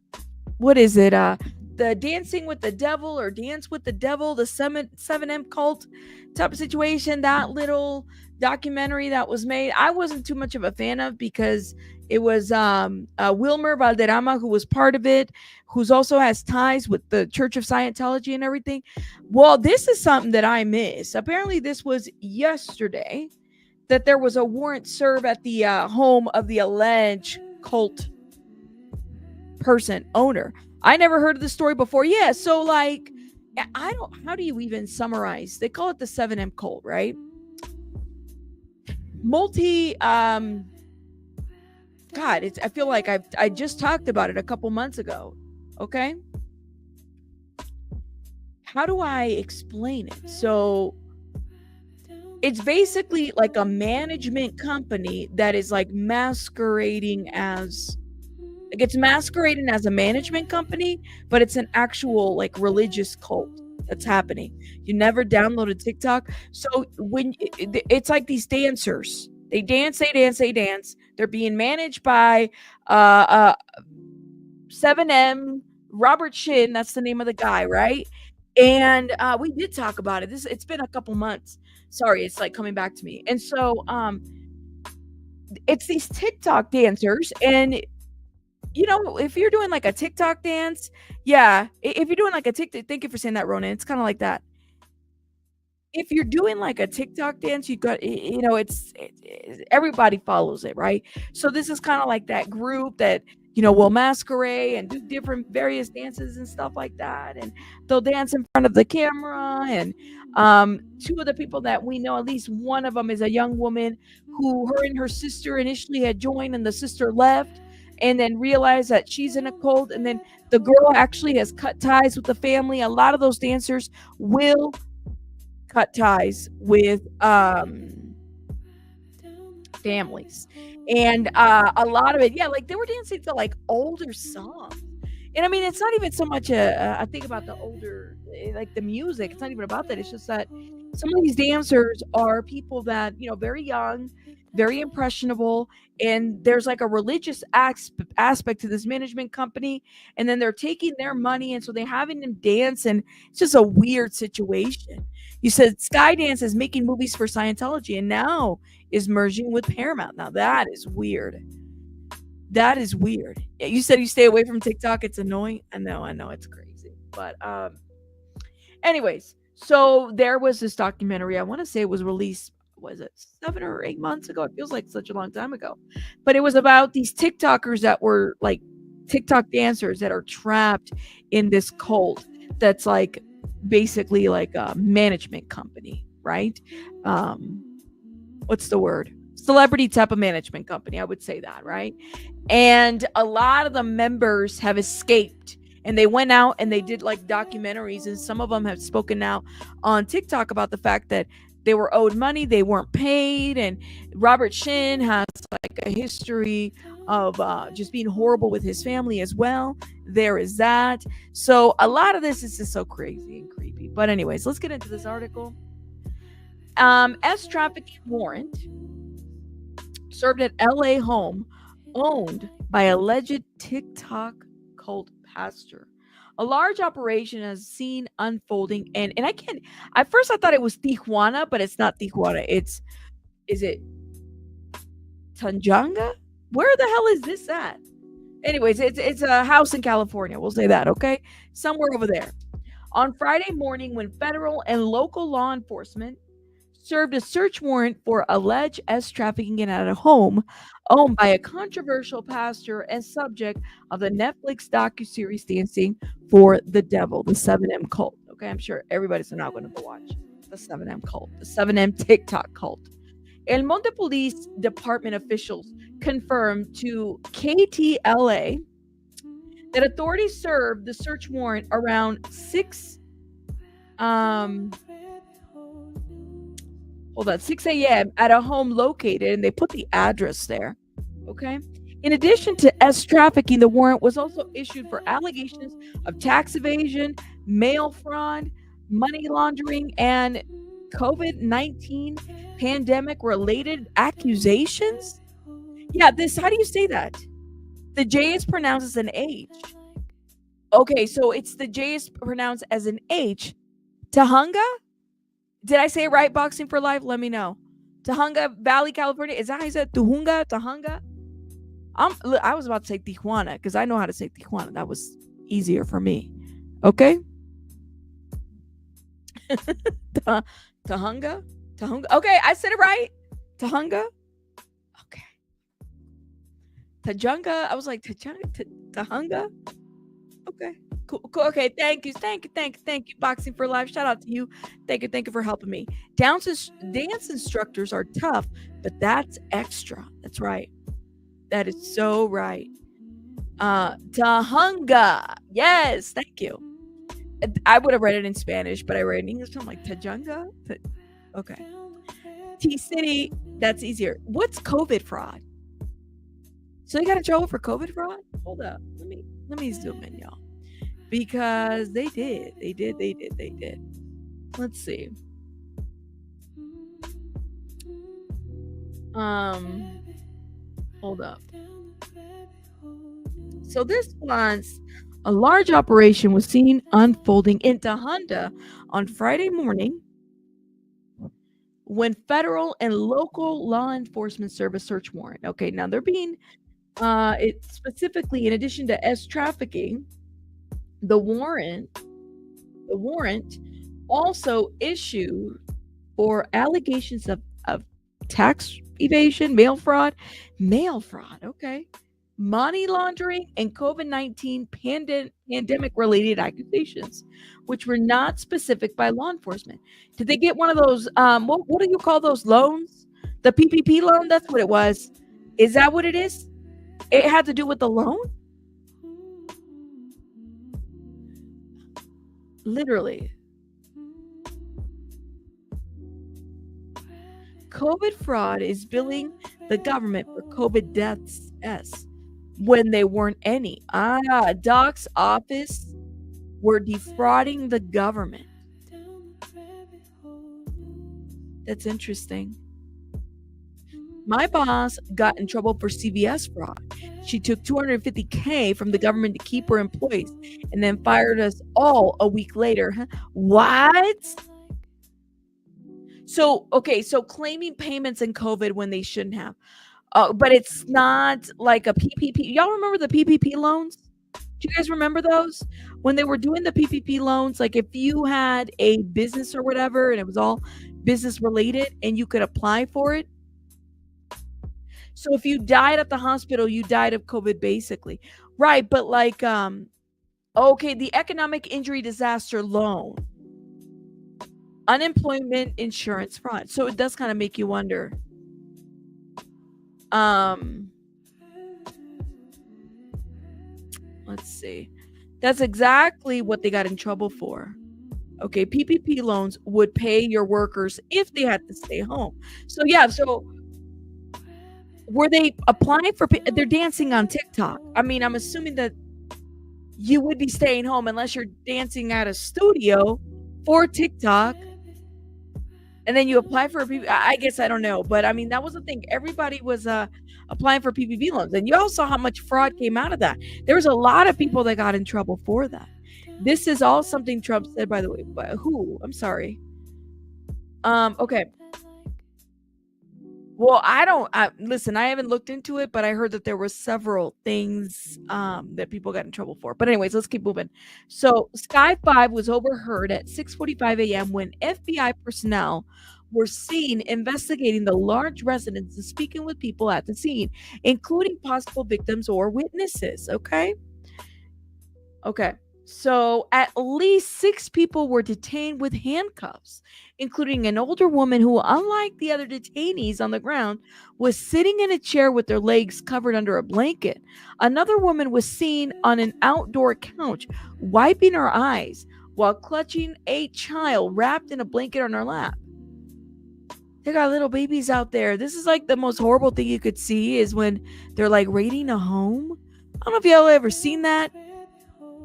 what is it? The Dancing with the Devil or Dance with the Devil, the 7M cult type of situation, that little documentary that was made. I wasn't too much of a fan of because it was Wilmer Valderrama who was part of it, who's also has ties with the Church of Scientology and everything. Well, this is something that I missed. Apparently, this was yesterday that there was a warrant served at the home of the alleged cult person owner. I never heard of the story before. Yeah, so how do you even summarize? They call it the 7M cult, right? I feel like I just talked about it a couple months ago. Okay? How do I explain it? So it's basically like a management company that is masquerading as it's masquerading as a management company, but it's an actual religious cult that's happening. You never downloaded TikTok. So when it's like these dancers, they dance. They're being managed by 7M, Robert Shin, that's the name of the guy, right? And we did talk about it. It's been a couple months. Sorry, it's coming back to me. And so it's these TikTok dancers, and if you're doing a TikTok dance, if you're doing a TikTok, thank you for saying that, Ronan. It's kind of like that. If you're doing a TikTok dance, you got, it's everybody follows it, right? So this is kind of like that group that, will masquerade and do different various dances and stuff like that. And they'll dance in front of the camera. And two of the people that we know, at least one of them is a young woman who her and her sister initially had joined, and the sister left and then realized that she's in a cult. And then the girl actually has cut ties with the family. A lot of those dancers will cut ties with families, and a lot of it, they were dancing to older songs. And I mean, it's not even so much I think about the older, the music. It's not even about that. It's just that some of these dancers are people that, very young, very impressionable, and there's a religious aspect to this management company, and then they're taking their money, and so they're having them dance, and it's just a weird situation. You said Skydance is making movies for Scientology and now is merging with Paramount. Now that is weird. That is weird. You said you stay away from TikTok. It's annoying. I know it's crazy. But anyways, so there was this documentary. I want to say it was released, was it 7 or 8 months ago? It feels like such a long time ago. But it was about these TikTokers that were TikTok dancers that are trapped in this cult that's basically a management company, right? What's the word? Celebrity type of management company, I would say that, right? And a lot of the members have escaped, and they went out and they did documentaries, and some of them have spoken now on TikTok about the fact that they were owed money, they weren't paid, and Robert Shin has a history of just being horrible with his family as well. There is that. So a lot of this is just so crazy and creepy. But anyways, let's get into this article. Trafficking warrant served at LA home owned by alleged TikTok cult pastor. A large operation has seen unfolding, and I can't. At first, I thought it was Tijuana, but it's not Tijuana. Is it Tanjanga? Where the hell is this at? Anyways, it's a house in California. We'll say that, okay? Somewhere over there. On Friday morning, when federal and local law enforcement served a search warrant for alleged trafficking at a home owned by a controversial pastor and subject of the Netflix docuseries Dancing for the Devil, the 7M cult. Okay, I'm sure everybody's not going to go watch the 7M cult, the 7M TikTok cult. El Monte Police Department officials confirmed to KTLA that authorities served the search warrant around 6 hold on, 6 a.m. at a home located, and they put the address there. Okay. In addition to S trafficking, the warrant was also issued for allegations of tax evasion, mail fraud, money laundering, and COVID-19 pandemic related accusations. Yeah, how do you say that? The J is pronounced as an H. Okay, so the J is pronounced as an H. Tahunga? Did I say it right, Boxing for Life? Let me know. Tahunga Valley, California. Is that how you said Tahunga? Tahunga? I was about to say Tijuana because I know how to say Tijuana. That was easier for me. Okay? Tahunga? Tahunga? Okay, I said it right. Tahunga? Okay. Tajunga? I was like, Tahunga? Okay. Cool. Okay, thank you, Boxing for Life. Shout out to you. Thank you for helping me. Dance instructors are tough, but that's extra. That's right. That is so right. Tahunga. Yes, thank you. I would have read it in Spanish, but I read it in English. So I'm like, Tajunga? Okay. T-City, that's easier. What's COVID fraud? So they got in trouble for COVID fraud? Hold up. Let me zoom in, y'all. Because they did. Let's see. Hold up. So this was a large operation was seen unfolding in Tahunga on Friday morning when federal and local law enforcement serve a search warrant. Okay, now they're being it specifically, in addition to S trafficking, the warrant also issued for allegations of tax evasion, mail fraud, okay, money laundering, and COVID-19 pandemic related accusations, which were not specific by law enforcement. Did they get one of those what do you call those loans? The PPP loan? That's what it was. Is that what it is? It had to do with the loan? Literally. COVID fraud is billing the government for COVID deaths when they weren't any. Doc's office were defrauding the government. That's interesting. My boss got in trouble for CVS fraud. She took $250K from the government to keep her employees and then fired us all a week later. What? So claiming payments in COVID when they shouldn't have. But it's not like a PPP. Y'all remember the PPP loans? Do you guys remember those? When they were doing the PPP loans, like if you had a business or whatever and it was all business related and you could apply for it. So if you died at the hospital, you died of COVID basically. Right, but like the economic injury disaster loan. Unemployment insurance fraud. So it does kind of make you wonder. Let's see. That's exactly what they got in trouble for. Okay, PPP loans would pay your workers if they had to stay home. So yeah, were they applying for? They're dancing on TikTok. I mean, I'm assuming that you would be staying home unless you're dancing at a studio for TikTok. And then you apply for a PPP. I guess I don't know. But I mean, that was the thing. Everybody was applying for PPP loans. And you all saw how much fraud came out of that. There was a lot of people that got in trouble for that. This is all something Trump said, by the way. But who? I'm sorry. Okay. Well, listen, I haven't looked into it, but I heard that there were several things that people got in trouble for. But anyways, let's keep moving. So Sky 5 was overheard at 6:45 a.m. when FBI personnel were seen investigating the large residence and speaking with people at the scene, including possible victims or witnesses. Okay. So at least 6 people were detained with handcuffs, including an older woman who, unlike the other detainees on the ground, was sitting in a chair with their legs covered under a blanket. Another woman was seen on an outdoor couch, wiping her eyes while clutching a child wrapped in a blanket on her lap. They got little babies out there. This is like the most horrible thing you could see is when they're like raiding a home. I don't know if y'all ever seen that.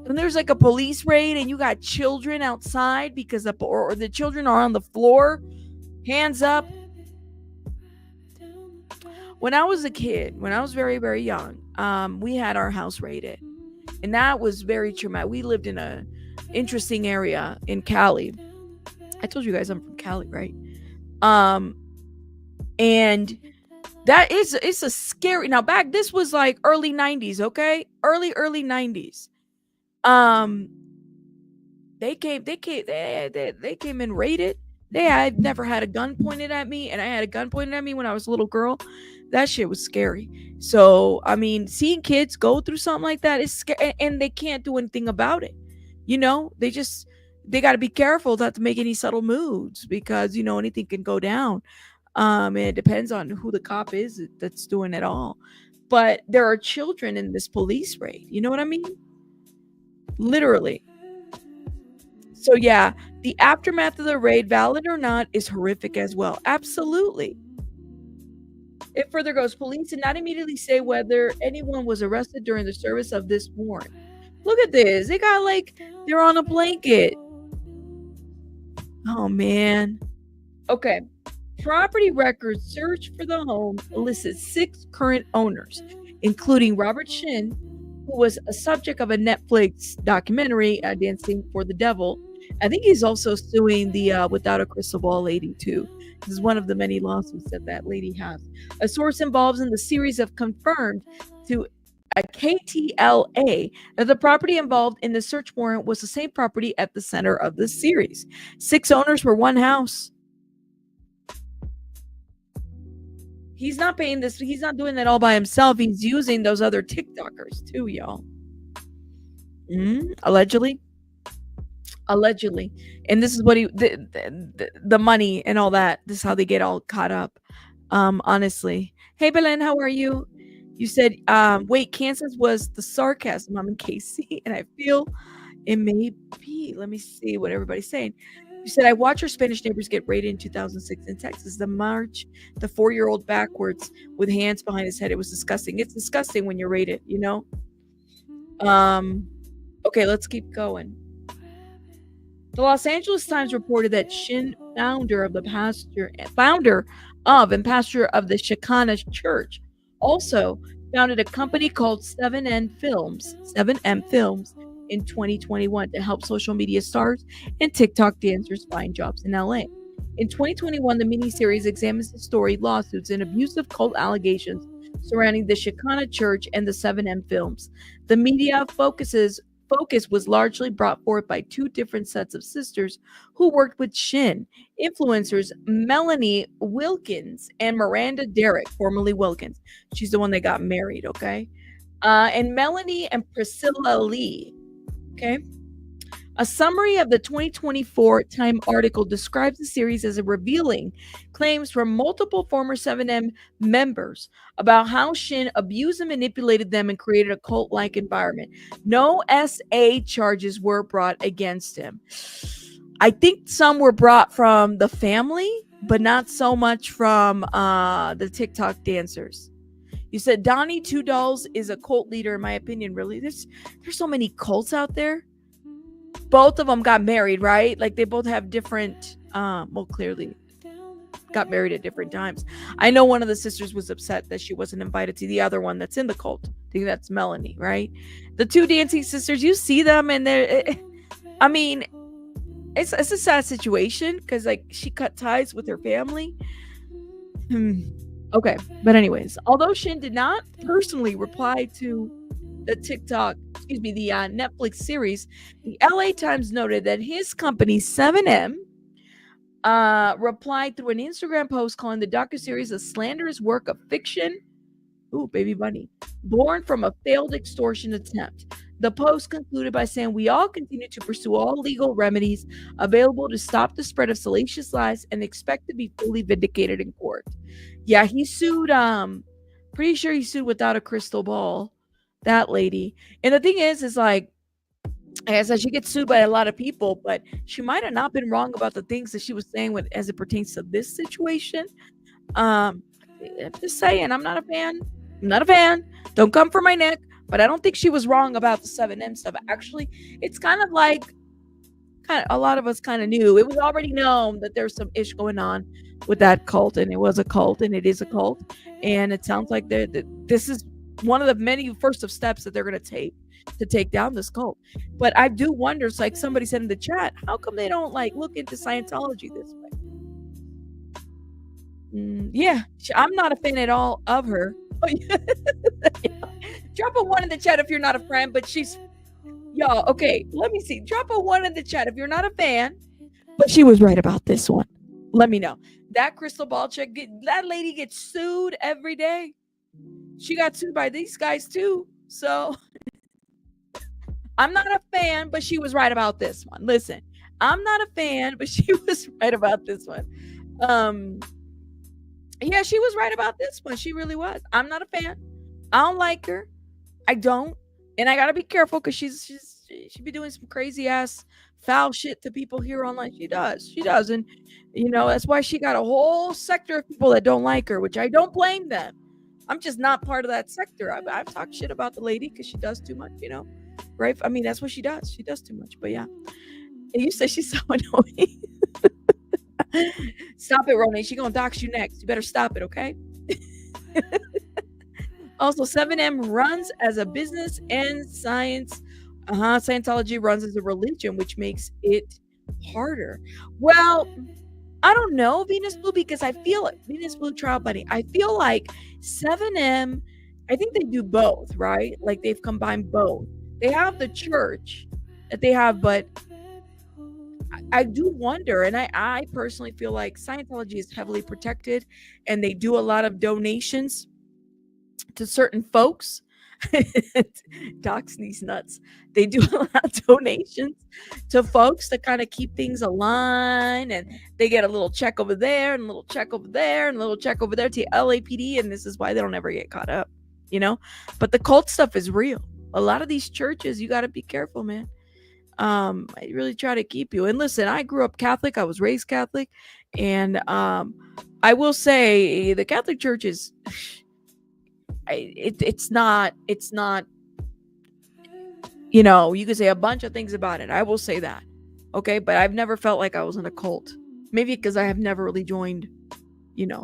When there's like a police raid and you got children outside because or the children are on the floor, hands up. When I was a kid, when I was very, very young, we had our house raided. And that was very traumatic. We lived in a interesting area in Cali. I told you guys I'm from Cali, right? And that is, it's a scary, now back, this was like early 90s, okay? Early 90s. They came and raided. I've never had a gun pointed at me, and I had a gun pointed at me when I was a little girl. That shit was scary. So, I mean, seeing kids go through something like that is scary, and they can't do anything about it. You know, they got to be careful not to make any subtle moves because, you know, anything can go down. And it depends on who the cop is that's doing it all. But there are children in this police raid. You know what I mean? Literally. So yeah, the aftermath of the raid, valid or not, is horrific as well. Absolutely. It further goes, police did not immediately say whether anyone was arrested during the service of this warrant. Look at this. They got like, they're on a blanket. Oh man. Okay. Property records search for the home elicits 6 current owners, including Robert SHINN, who was a subject of a Netflix documentary, Dancing for the Devil. I think he's also suing the Without a Crystal Ball lady too. This is one of the many lawsuits that lady has. A source involved in the series have confirmed to a KTLA that the property involved in the search warrant was the same property at the center of the series. 6 owners for one house. He's not paying this. He's not doing that all by himself. He's using those other TikTokers too, y'all. Allegedly. And this is what the money and all that. This is how they get all caught up. Honestly. Hey, Belen, how are you? You said, wait, Kansas was the sarcasm. I'm in KC, and I feel it may be. Let me see what everybody's saying. You said, I watched our Spanish neighbors get raided in 2006 in Texas. The 4-year-old backwards with hands behind his head. It was disgusting. It's disgusting when you're raided, you know? Okay, let's keep going. The Los Angeles Times reported that SHINN, founder of and pastor of the Shekinah Church, also founded a company called 7M Films in 2021 to help social media stars and TikTok dancers find jobs in LA. In 2021, the miniseries examines the story, lawsuits, and abusive cult allegations surrounding the Shekinah Church and the 7M Films. The media focus was largely brought forth by 2 different sets of sisters who worked with SHINN, influencers Melanie Wilkins and Miranda Derrick, formerly Wilkins. She's the one that got married, okay? And Melanie and Priscilla Lee, okay? A summary of the 2024 Time article describes the series as revealing claims from multiple former 7M members about how SHINN abused and manipulated them and created a cult-like environment. No SA charges were brought against him. I think some were brought from the family, but not so much from the TikTok dancers. You said Donnie Two Dolls is a cult leader, in my opinion. Really, there's so many cults out there. Both of them got married, right? Like they both have different, clearly got married at different times. I know one of the sisters was upset that she wasn't invited to the other one that's in the cult. I think that's Melanie, right? The 2 dancing sisters, you see them and I mean, it's a sad situation because like she cut ties with her family. Okay, but anyways, although SHINN did not personally reply to the Netflix series, the LA Times noted that his company 7M replied through an Instagram post calling the docuseries a slanderous work of fiction. Ooh, baby bunny. Born from a failed extortion attempt. The post concluded by saying, we all continue to pursue all legal remedies available to stop the spread of salacious lies and expect to be fully vindicated in court. Yeah, he sued, pretty sure he sued Without a Crystal Ball. That lady. And the thing is like, Like I said, she gets sued by a lot of people, but she might have not been wrong about the things that she was saying as it pertains to this situation. I'm just saying, I'm not a fan. I'm not a fan. Don't come for my neck. But I don't think she was wrong about the 7M stuff. Actually, it's kind of like a lot of us kind of knew. It was already known that there's some ish going on with that cult, and it was a cult, and it is a cult, and it sounds like this is one of the many first of steps that they're going to take down this cult. But I do wonder, it's like somebody said in the chat, how come they don't like look into Scientology this way? Yeah, I'm not a fan at all of her. Drop a 1 in the chat if you're not a friend, but she's y'all. Okay, let me see. Drop a 1 in the chat if you're not a fan, but she was right about this one. Let me know. That crystal ball chick, that lady gets sued every day. She got sued by these guys too. So I'm not a fan, but she was right about this one. Listen, I'm not a fan, but she was right about this one. Yeah, she was right about this one. She really was. I'm not a fan. I don't like her. I don't. And I gotta be careful because she be doing some crazy ass foul shit to people here online. She does. And that's why she got a whole sector of people that don't like her, which I don't blame them. I'm just not part of that sector. I've talked shit about the lady because she does too much, right? I mean, that's what she does. She does too much. But yeah. And you say she's so annoying. Stop it, Ronnie. She gonna dox you next. You better stop it, okay? Also, 7M runs as a business and science. Scientology runs as a religion, which makes it harder. Well, I don't know, Venus Blue, because I feel it. Venus Blue Trial Bunny. I feel like 7M, I think they do both, right? Like they've combined both. They have the church that they have, but I do wonder, and I personally feel like Scientology is heavily protected, and they do a lot of donations to certain folks. Docs these nuts. They do a lot of donations to folks to kind of keep things aligned, and they get a little check over there and a little check over there and a little check over there to LAPD, and this is why they don't ever get caught up, But the cult stuff is real. A lot of these churches, you got to be careful, man. I really try to keep you. And listen, I grew up Catholic. I was raised Catholic, and I will say the Catholic Church is. It's not, you could say a bunch of things about it. I will say that. Okay. But I've never felt like I was in a cult. Maybe because I have never really joined,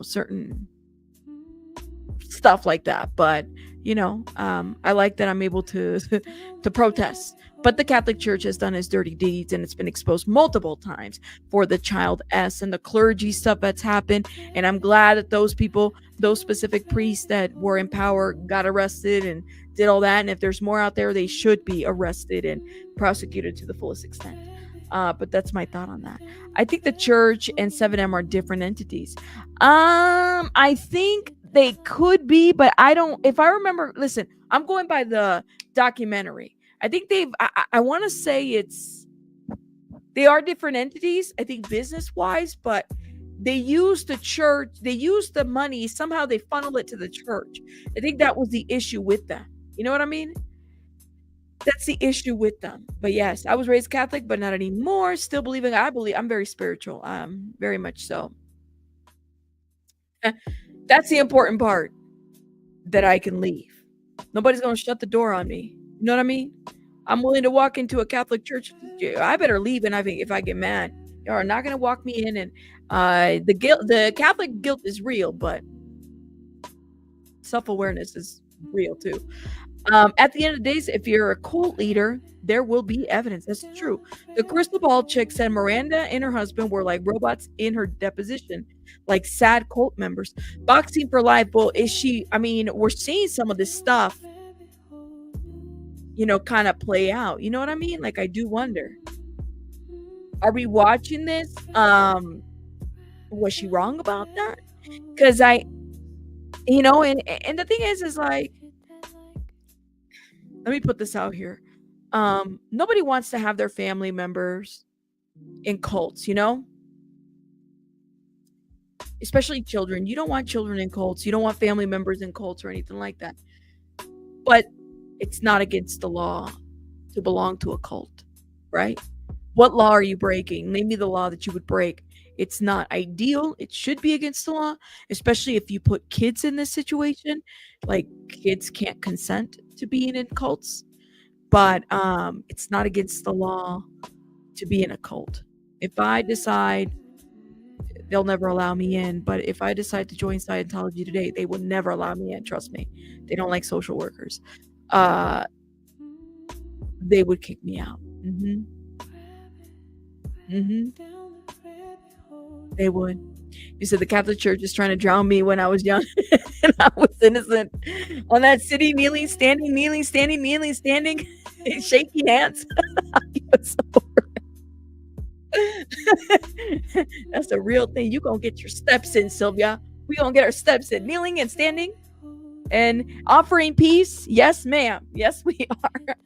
certain stuff like that. But, I like that I'm able to protest. But the Catholic Church has done its dirty deeds, and it's been exposed multiple times for the child S and the clergy stuff that's happened. And I'm glad that those people, those specific priests that were in power, got arrested and did all that. And if there's more out there, they should be arrested and prosecuted to the fullest extent. But that's my thought on that. I think the church and 7M are different entities. I think they could be, but I don't. If I remember, listen, I'm going by the documentary. I think I want to say they are different entities, I think business wise, but they use the church, they use the money, somehow they funnel it to the church. I think that was the issue with them. You know what I mean? That's the issue with them. But yes, I was raised Catholic, but not anymore. Still believing, I'm very spiritual. Very much so. That's the important part, that I can leave. Nobody's going to shut the door on me. You know what I mean? I'm willing to walk into a Catholic church. I better leave, and if I get mad, you are not going to walk me in. And the Catholic guilt is real, but self-awareness is real too. At the end of the days, if you're a cult leader, there will be evidence. That's true. The crystal ball chick said Miranda and her husband were like robots in her deposition, like sad cult members. Boxing for life. Well, we're seeing some of this stuff, kind of play out. You know what I mean? Like, I do wonder, are we watching this? Was she wrong about that? Because and the thing is like, let me put this out here. Nobody wants to have their family members in cults, especially children. You don't want children in cults. You don't want family members in cults or anything like that. But it's not against the law to belong to a cult, right? What law are you breaking? Name me the law that you would break. It's not ideal. It should be against the law, especially if you put kids in this situation. Like kids can't consent to being in cults, but it's not against the law to be in a cult. If I decide they'll never allow me in, but if I decide to join Scientology today, they will never allow me in. Trust me, they don't like social workers. They would kick me out. They would. You said the Catholic Church is trying to drown me when I was young and I was innocent. On that city, kneeling, standing, kneeling, standing, kneeling, standing, shaking hands. That's a real thing. You're going to get your steps in, Sylvia. We're going to get our steps in. Kneeling and standing and offering peace. Yes, ma'am. Yes, we are.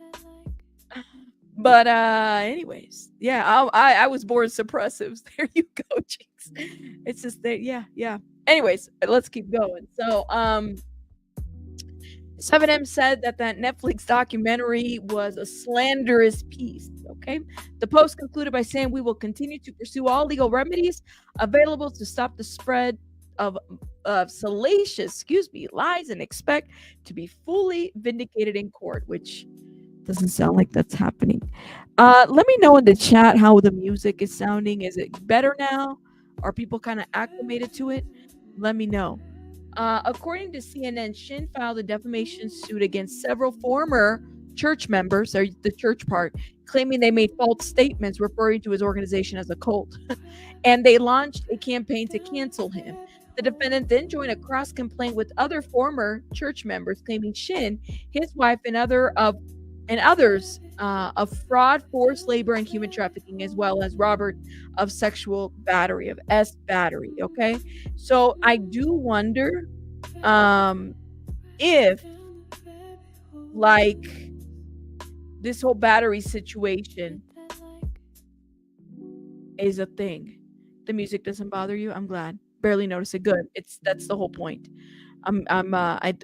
But anyways, yeah, I was born suppressives. There you go, Jinx. It's just that, yeah. Anyways, let's keep going. So 7M said that Netflix documentary was a slanderous piece. Okay, the post concluded by saying, "We will continue to pursue all legal remedies available to stop the spread of salacious, lies, and expect to be fully vindicated in court," which doesn't sound like that's happening. Let me know in the chat how the music is sounding. Is it better now? Are people kind of acclimated to it? Let me know. According to CNN, SHINN filed a defamation suit against several former church members, or the church part, claiming they made false statements referring to his organization as a cult. And they launched a campaign to cancel him. The defendant then joined a cross complaint with other former church members, claiming SHINN, his wife, and others of fraud, forced labor, and human trafficking, as well as Robert of sexual battery, of S battery. Okay, so I do wonder if, like, this whole battery situation is a thing. The music doesn't bother you? I'm glad. Barely notice it. Good. That's the whole point.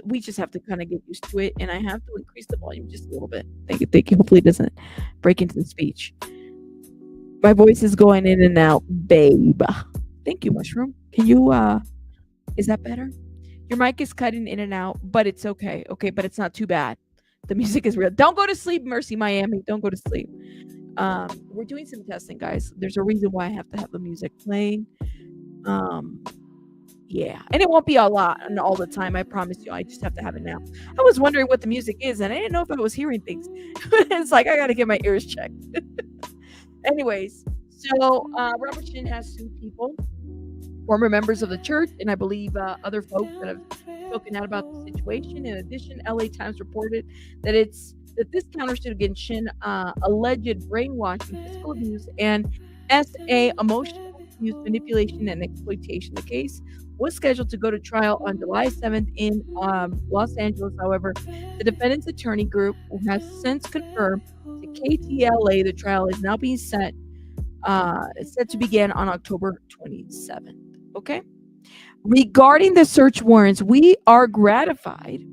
We just have to kind of get used to it, and I have to increase the volume just a little bit. Thank you. Hopefully it doesn't break into the speech. My voice is going in and out, babe. Thank you, Mushroom. Can you, is that better? Your mic is cutting in and out, but it's okay. Okay, but it's not too bad. The music is real. Don't go to sleep, Mercy Miami. Don't go to sleep. We're doing some testing, guys. There's a reason why I have to have the music playing. Yeah, and it won't be a lot and all the time. I promise you. I just have to have it now. I was wondering what the music is, and I didn't know if I was hearing things. It's like I got to get my ears checked. Anyways, so Robert SHINN has sued people, former members of the church, and I believe other folks that have spoken out about the situation. In addition, LA Times reported that this countersuit against SHINN alleged brainwashing, physical abuse, and SA emotional abuse, manipulation, and exploitation. The case was scheduled to go to trial on July 7th in Los Angeles. However, the defendant's attorney group has since confirmed to KTLA the trial is now being set to begin on October 27th. Okay. Regarding the search warrants, we are gratified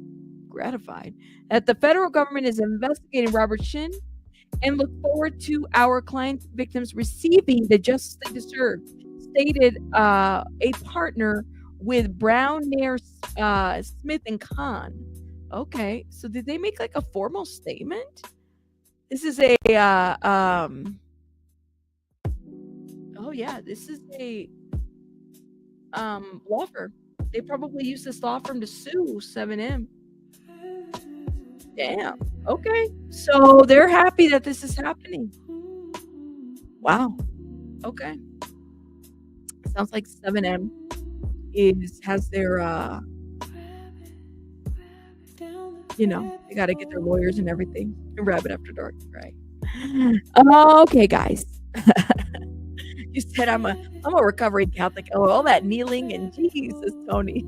that the federal government is investigating Robert SHINN and look forward to our client victims receiving the justice they deserve, stated a partner with Brown, Nair, Smith, and Kahn. Okay, so did they make like a formal statement? This is a oh yeah, this is a law firm. They probably used this law firm to sue 7M. Damn. Okay. So they're happy that this is happening. Wow. Okay. Sounds like 7M has their they got to get their lawyers and everything. Rabbit After Dark, right? Okay, guys. You said I'm a recovering Catholic. Oh, all that kneeling and Jesus, Tony.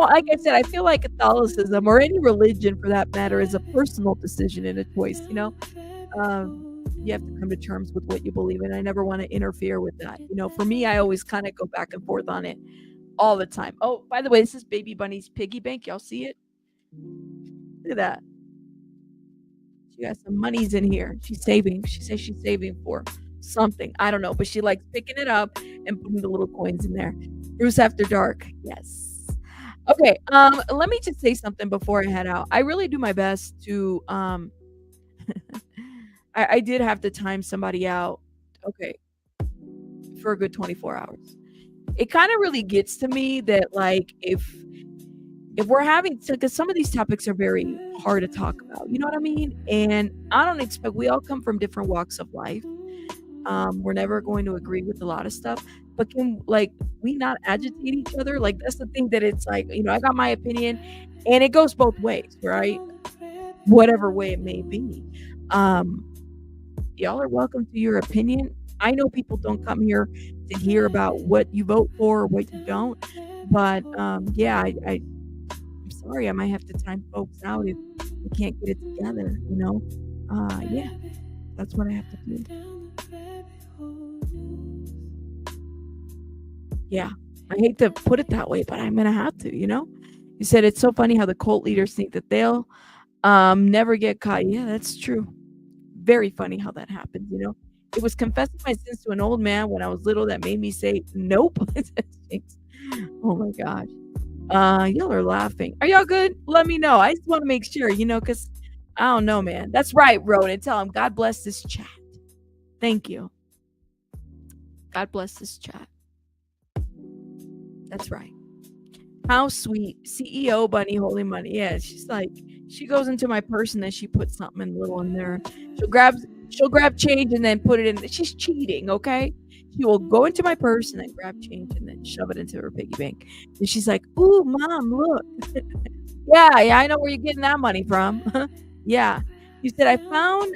Like I said, I feel like Catholicism, or any religion for that matter, is a personal decision and a choice. You have to come to terms with what you believe in. I never want to interfere with that. For me, I always kind of go back and forth on it all the time. Oh, by the way, this is Baby Bunny's piggy bank. Y'all see it? Look at that. She got some monies in here. She's saving. She says she's saving for something. I don't know, but she likes picking it up and putting the little coins in there. Bruce After Dark. Yes. Okay. Let me just say something before I head out. I really do my best to I did have to time somebody out. Okay. For a good 24 hours. It kind of really gets to me that, like, if we're having to, because some of these topics are very hard to talk about, you know what I mean? And I don't expect, we all come from different walks of life. We're never going to agree with a lot of stuff, but can, like, we not agitate each other? Like, that's the thing, that it's like, I got my opinion, and it goes both ways, right? Whatever way it may be. Y'all are welcome to your opinion. I know people don't come here to hear about what you vote for or what you don't, but yeah, I'm sorry, I might have to time folks out if we can't get it together, yeah, that's what I have to do. Yeah, I hate to put it that way, but I'm gonna have to. You said it's so funny how the cult leaders think that they'll never get caught. Yeah, that's true. Very funny how that happens. It was confessing my sins to an old man when I was little that made me say nope. Oh my gosh. Y'all are laughing. Are y'all good? Let me know. I just want to make sure, because I don't know, man. That's right, Ronan. Tell him God bless this chat. Thank you. God bless this chat. That's right. How sweet. CEO Bunny holy money. Yeah, she's like, she goes into my purse and then she puts something little in there. She'll grab change and then put it in. She's cheating, okay? She will go into my purse and then grab change and then shove it into her piggy bank. And she's like, ooh, Mom, look. Yeah, I know where you're getting that money from. Yeah. You said, I found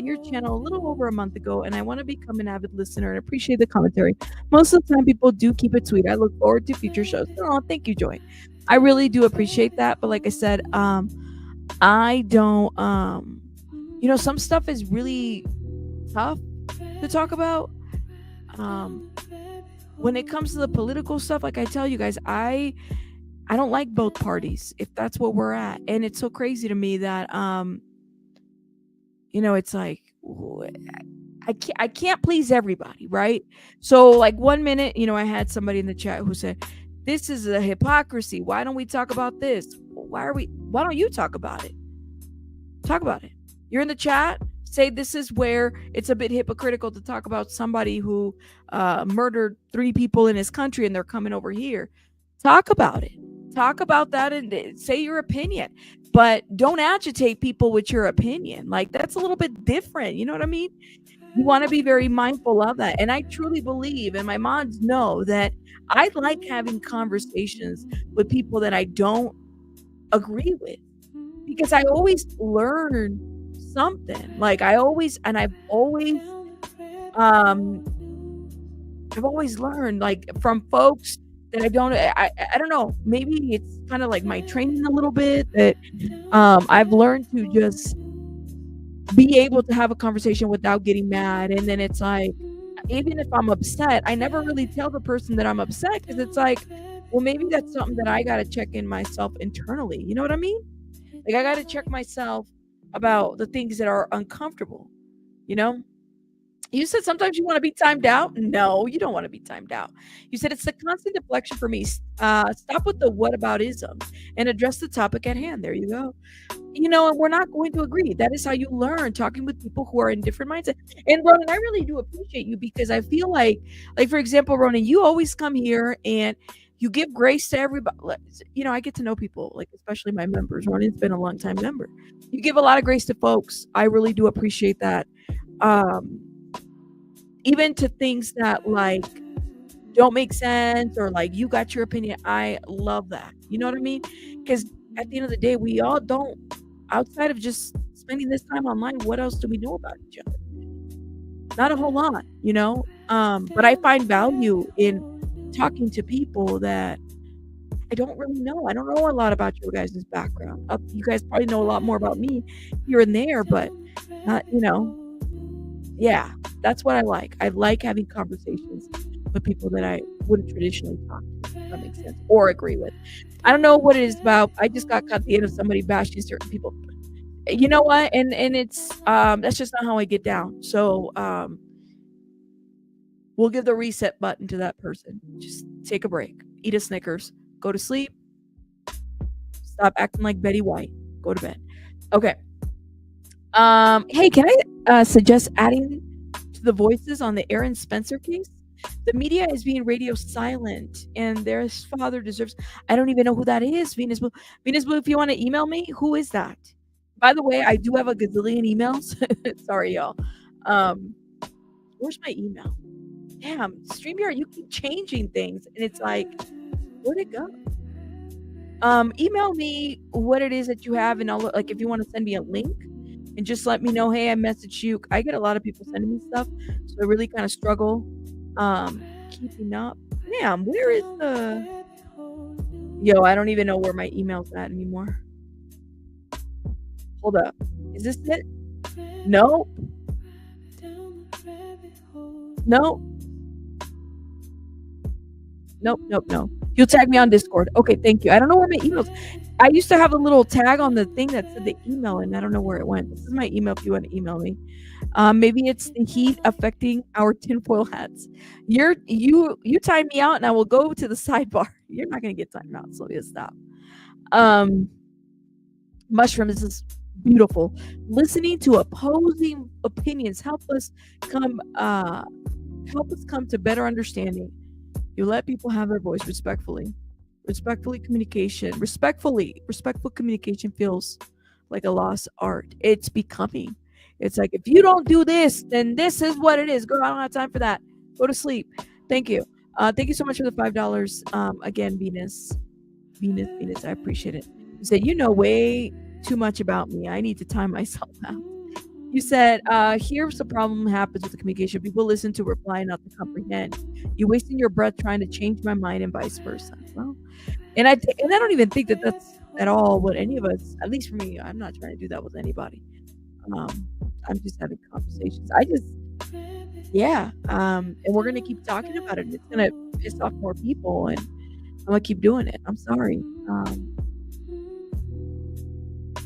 your channel a little over a month ago, and I want to become an avid listener and appreciate the commentary. Most of the time, people do keep it sweet. I look forward to future shows. Oh, thank you, Joy. I really do appreciate that. But like I said, I don't, some stuff is really tough to talk about. When it comes to the political stuff, like I tell you guys, I don't like both parties, if that's what we're at. And it's so crazy to me that, it's like, I can't please everybody, right? So like 1 minute, I had somebody in the chat who said, this is a hypocrisy. Why don't we talk about this? Why don't you talk about it? Talk about it. You're in the chat. Say this is where it's a bit hypocritical to talk about somebody who murdered 3 people in his country and they're coming over here. Talk about it. Talk about that and say your opinion. But don't agitate people with your opinion. Like, that's a little bit different. You know what I mean? You want to be very mindful of that. And I truly believe, and my mods know, that I like having conversations with people that I don't agree with, because I always learn something. Like I've always learned, like, from folks that I don't know, maybe it's kind of like my training a little bit, that I've learned to just be able to have a conversation without getting mad. And then it's like, even if I'm upset, I never really tell the person that I'm upset, because it's like, well, maybe that's something that I got to check in myself internally. You know what I mean? Like, I got to check myself about the things that are uncomfortable. You said sometimes you want to be timed out. No, you don't want to be timed out. You said it's the constant deflection for me. Stop with the whataboutism and address the topic at hand. There you go. And we're not going to agree. That is how you learn, talking with people who are in different mindsets. And Ronan, I really do appreciate you, because I feel like for example, Ronan, you always come here and you give grace to everybody. I get to know people, like, especially my members. Ronan's been a long time member. You give a lot of grace to folks. I really do appreciate that. Even to things that, like, don't make sense, or like you got your opinion. I love that. You know what I mean? Because at the end of the day, we all don't, outside of just spending this time online, what else do we know about each other? Not a whole lot, but I find value in talking to people that I don't really know. I don't know a lot about your guys' background. You guys probably know a lot more about me here and there, but yeah, that's what I like. I like having conversations with people that I wouldn't traditionally talk to, if that makes sense, or agree with. I don't know what it is about. I just got caught at the end of somebody bashing certain people. You know what? And it's that's just not how I get down. So we'll give the reset button to that person. Just take a break, eat a Snickers, go to sleep, stop acting like Betty White, go to bed. Okay. Hey, can I suggest adding to the voices on the Aaron Spencer case? The media is being radio silent, and their father deserves. I don't even know who that is. Venus Blue. Venus Blue, if you want to email me, who is that? By the way, I do have a gazillion emails. Sorry, y'all. Where's my email? Damn, StreamYard, you keep changing things, and it's like, where'd it go? Email me what it is that you have, and I'll like if you want to send me a link, and just let me know. Hey, I messaged you. I get a lot of people sending me stuff, so I really kind of struggle keeping up. Damn, where is the? Yo, I don't even know where my email's at anymore. Hold up, is this it? No. No. Nope. You'll tag me on Discord. Okay, thank you. I don't know where my emails. I used to have a little tag on the thing that said the email, and I don't know where it went. This is my email if you want to email me. Maybe it's the heat affecting our tinfoil hats. You time me out, and I will go to the sidebar. You're not gonna get timed out, so just stop. Mushrooms is beautiful. Listening to opposing opinions help us come to better understanding. You let people have their voice respectfully. Respectful communication feels like a lost art. It's becoming. It's like, if you don't do this, then this is what it is. Girl, I don't have time for that. Go to sleep. Thank you. Thank you so much for the $5. Again, Venus, I appreciate it. You said, you know way too much about me. I need to time myself out. You said, here's the problem happens with the communication. People listen to reply, not to comprehend. You're wasting your breath trying to change my mind and vice versa. Well, and I don't even think that that's at all what any of us, at least for me, I'm not trying to do that with anybody. I'm just having conversations. And we're going to keep talking about it. It's going to piss off more people, and I'm going to keep doing it. I'm sorry.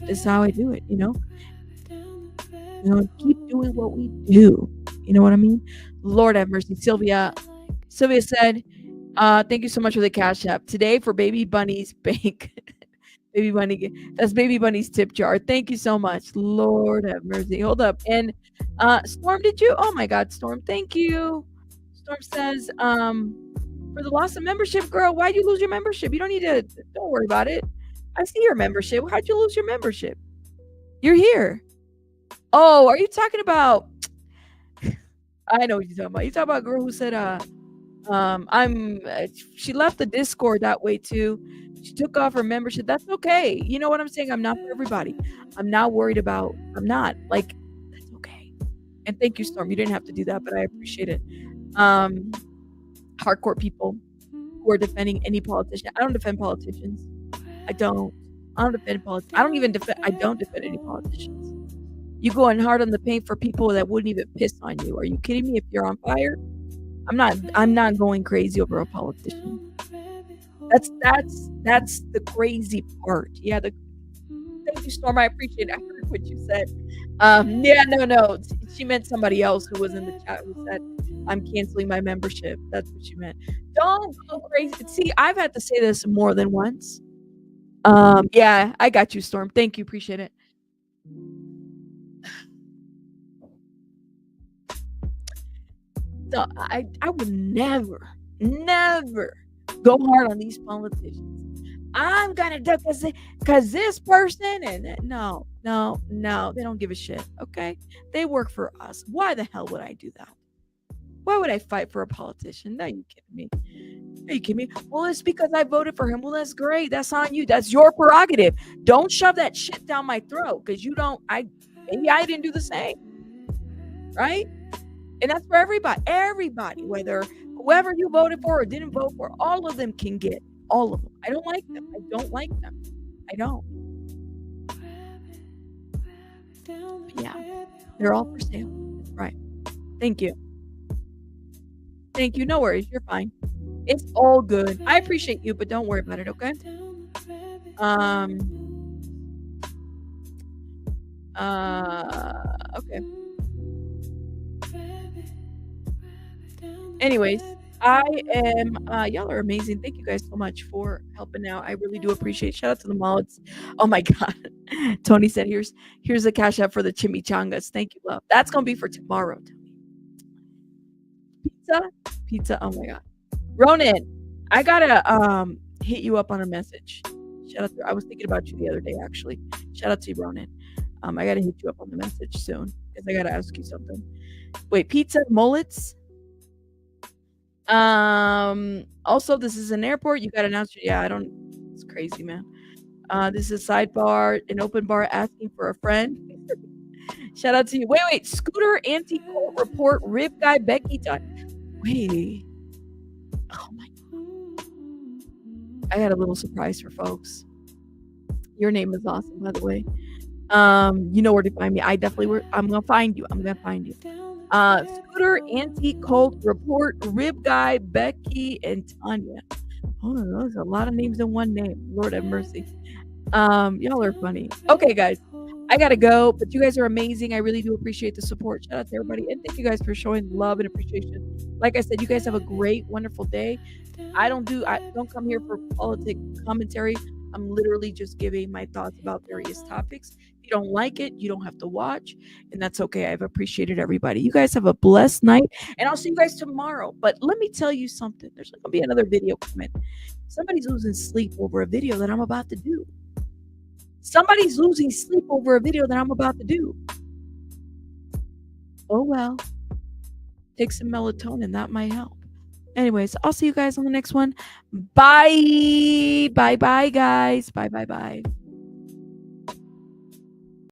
This is how I do it, you know? Keep doing what we do. You know what I mean? Lord have mercy. Sylvia said, thank you so much for the Cash App. Today for Baby Bunny's bank. Baby Bunny, that's Baby Bunny's tip jar. Thank you so much. Lord have mercy. Hold up. And Storm, did you? Oh my God, Storm, thank you. Storm says, for the loss of membership, girl, why'd you lose your membership? You don't worry about it. I see your membership. How'd you lose your membership? You're here. Oh, are you talking about? I know what you're talking about. You talking about a girl who said, she left the Discord that way too. She took off her membership. That's okay. You know what I'm saying? I'm not for everybody. I'm not worried about. I'm not like. That's okay. And thank you, Storm. You didn't have to do that, but I appreciate it. Hardcore people who are defending any politician. I don't defend politicians. I don't defend politicians. I don't defend any politicians. You going hard on the paint for people that wouldn't even piss on you. Are you kidding me? If you're on fire, I'm not going crazy over a politician. That's the crazy part. Yeah. Thank you, Storm. I appreciate it. I heard what you said. No. She meant somebody else who was in the chat who said, I'm canceling my membership. That's what she meant. Don't go crazy. See, I've had to say this more than once. Yeah, I got you, Storm. Thank you. Appreciate it. So I would never go hard on these politicians. I'm gonna do because this person and no, they don't give a shit. Okay, they work for us. Why the hell would I do that? Why would I fight for a politician? No, you kidding me? Are you kidding me? Well, it's because I voted for him. Well, that's great. That's on you. That's your prerogative. Don't shove that shit down my throat because you don't. Maybe I didn't do the same, right? And that's for everybody, whether whoever you voted for or didn't vote for, all of them can get all of them. I don't like them. I don't. But yeah, they're all for sale. That's right. Thank you. No worries. You're fine. It's all good. I appreciate you, but don't worry about it, okay? Okay. Anyways, I am y'all are amazing. Thank you guys so much for helping out. I really do appreciate it. Shout out to the mods. Oh my god. Tony said here's the cash app for the chimichangas. Thank you, love. That's gonna be for tomorrow, Tony. Pizza. Oh my god. Ronan, I gotta hit you up on a message. Shout out I was thinking about you the other day, actually. Shout out to you, Ronan. I gotta hit you up on the message soon because I gotta ask you something. Wait, pizza mullets? Also, this is an airport. You got an answer. Yeah, I don't. It's crazy, man. This is a sidebar, an open bar asking for a friend. Shout out to you. Wait. Scooter anti-cult report. Rib guy Becky done. Wait. Oh my god. I got a little surprise for folks. Your name is awesome, by the way. You know where to find me. I'm gonna find you. Scooter anti-cult report, rib guy Becky and Tanya. Oh, there's a lot of names in one name. Lord have mercy. Y'all are funny. Okay, guys, I gotta go, but you guys are amazing. I really do appreciate the support. Shout out to everybody, and thank you guys for showing love and appreciation. Like I said, you guys have a great, wonderful day. I don't come here for politic commentary. I'm literally just giving my thoughts about various topics. If you don't like it, you don't have to watch, and that's okay. I've appreciated everybody. You guys have a blessed night, and I'll see you guys tomorrow. But let me tell you something. There's going to be another video coming. Somebody's losing sleep over a video that I'm about to do. Somebody's losing sleep over a video that I'm about to do. Oh, well. Take some melatonin. That might help. Anyways, I'll see you guys on the next one. Bye. Bye, guys. Bye.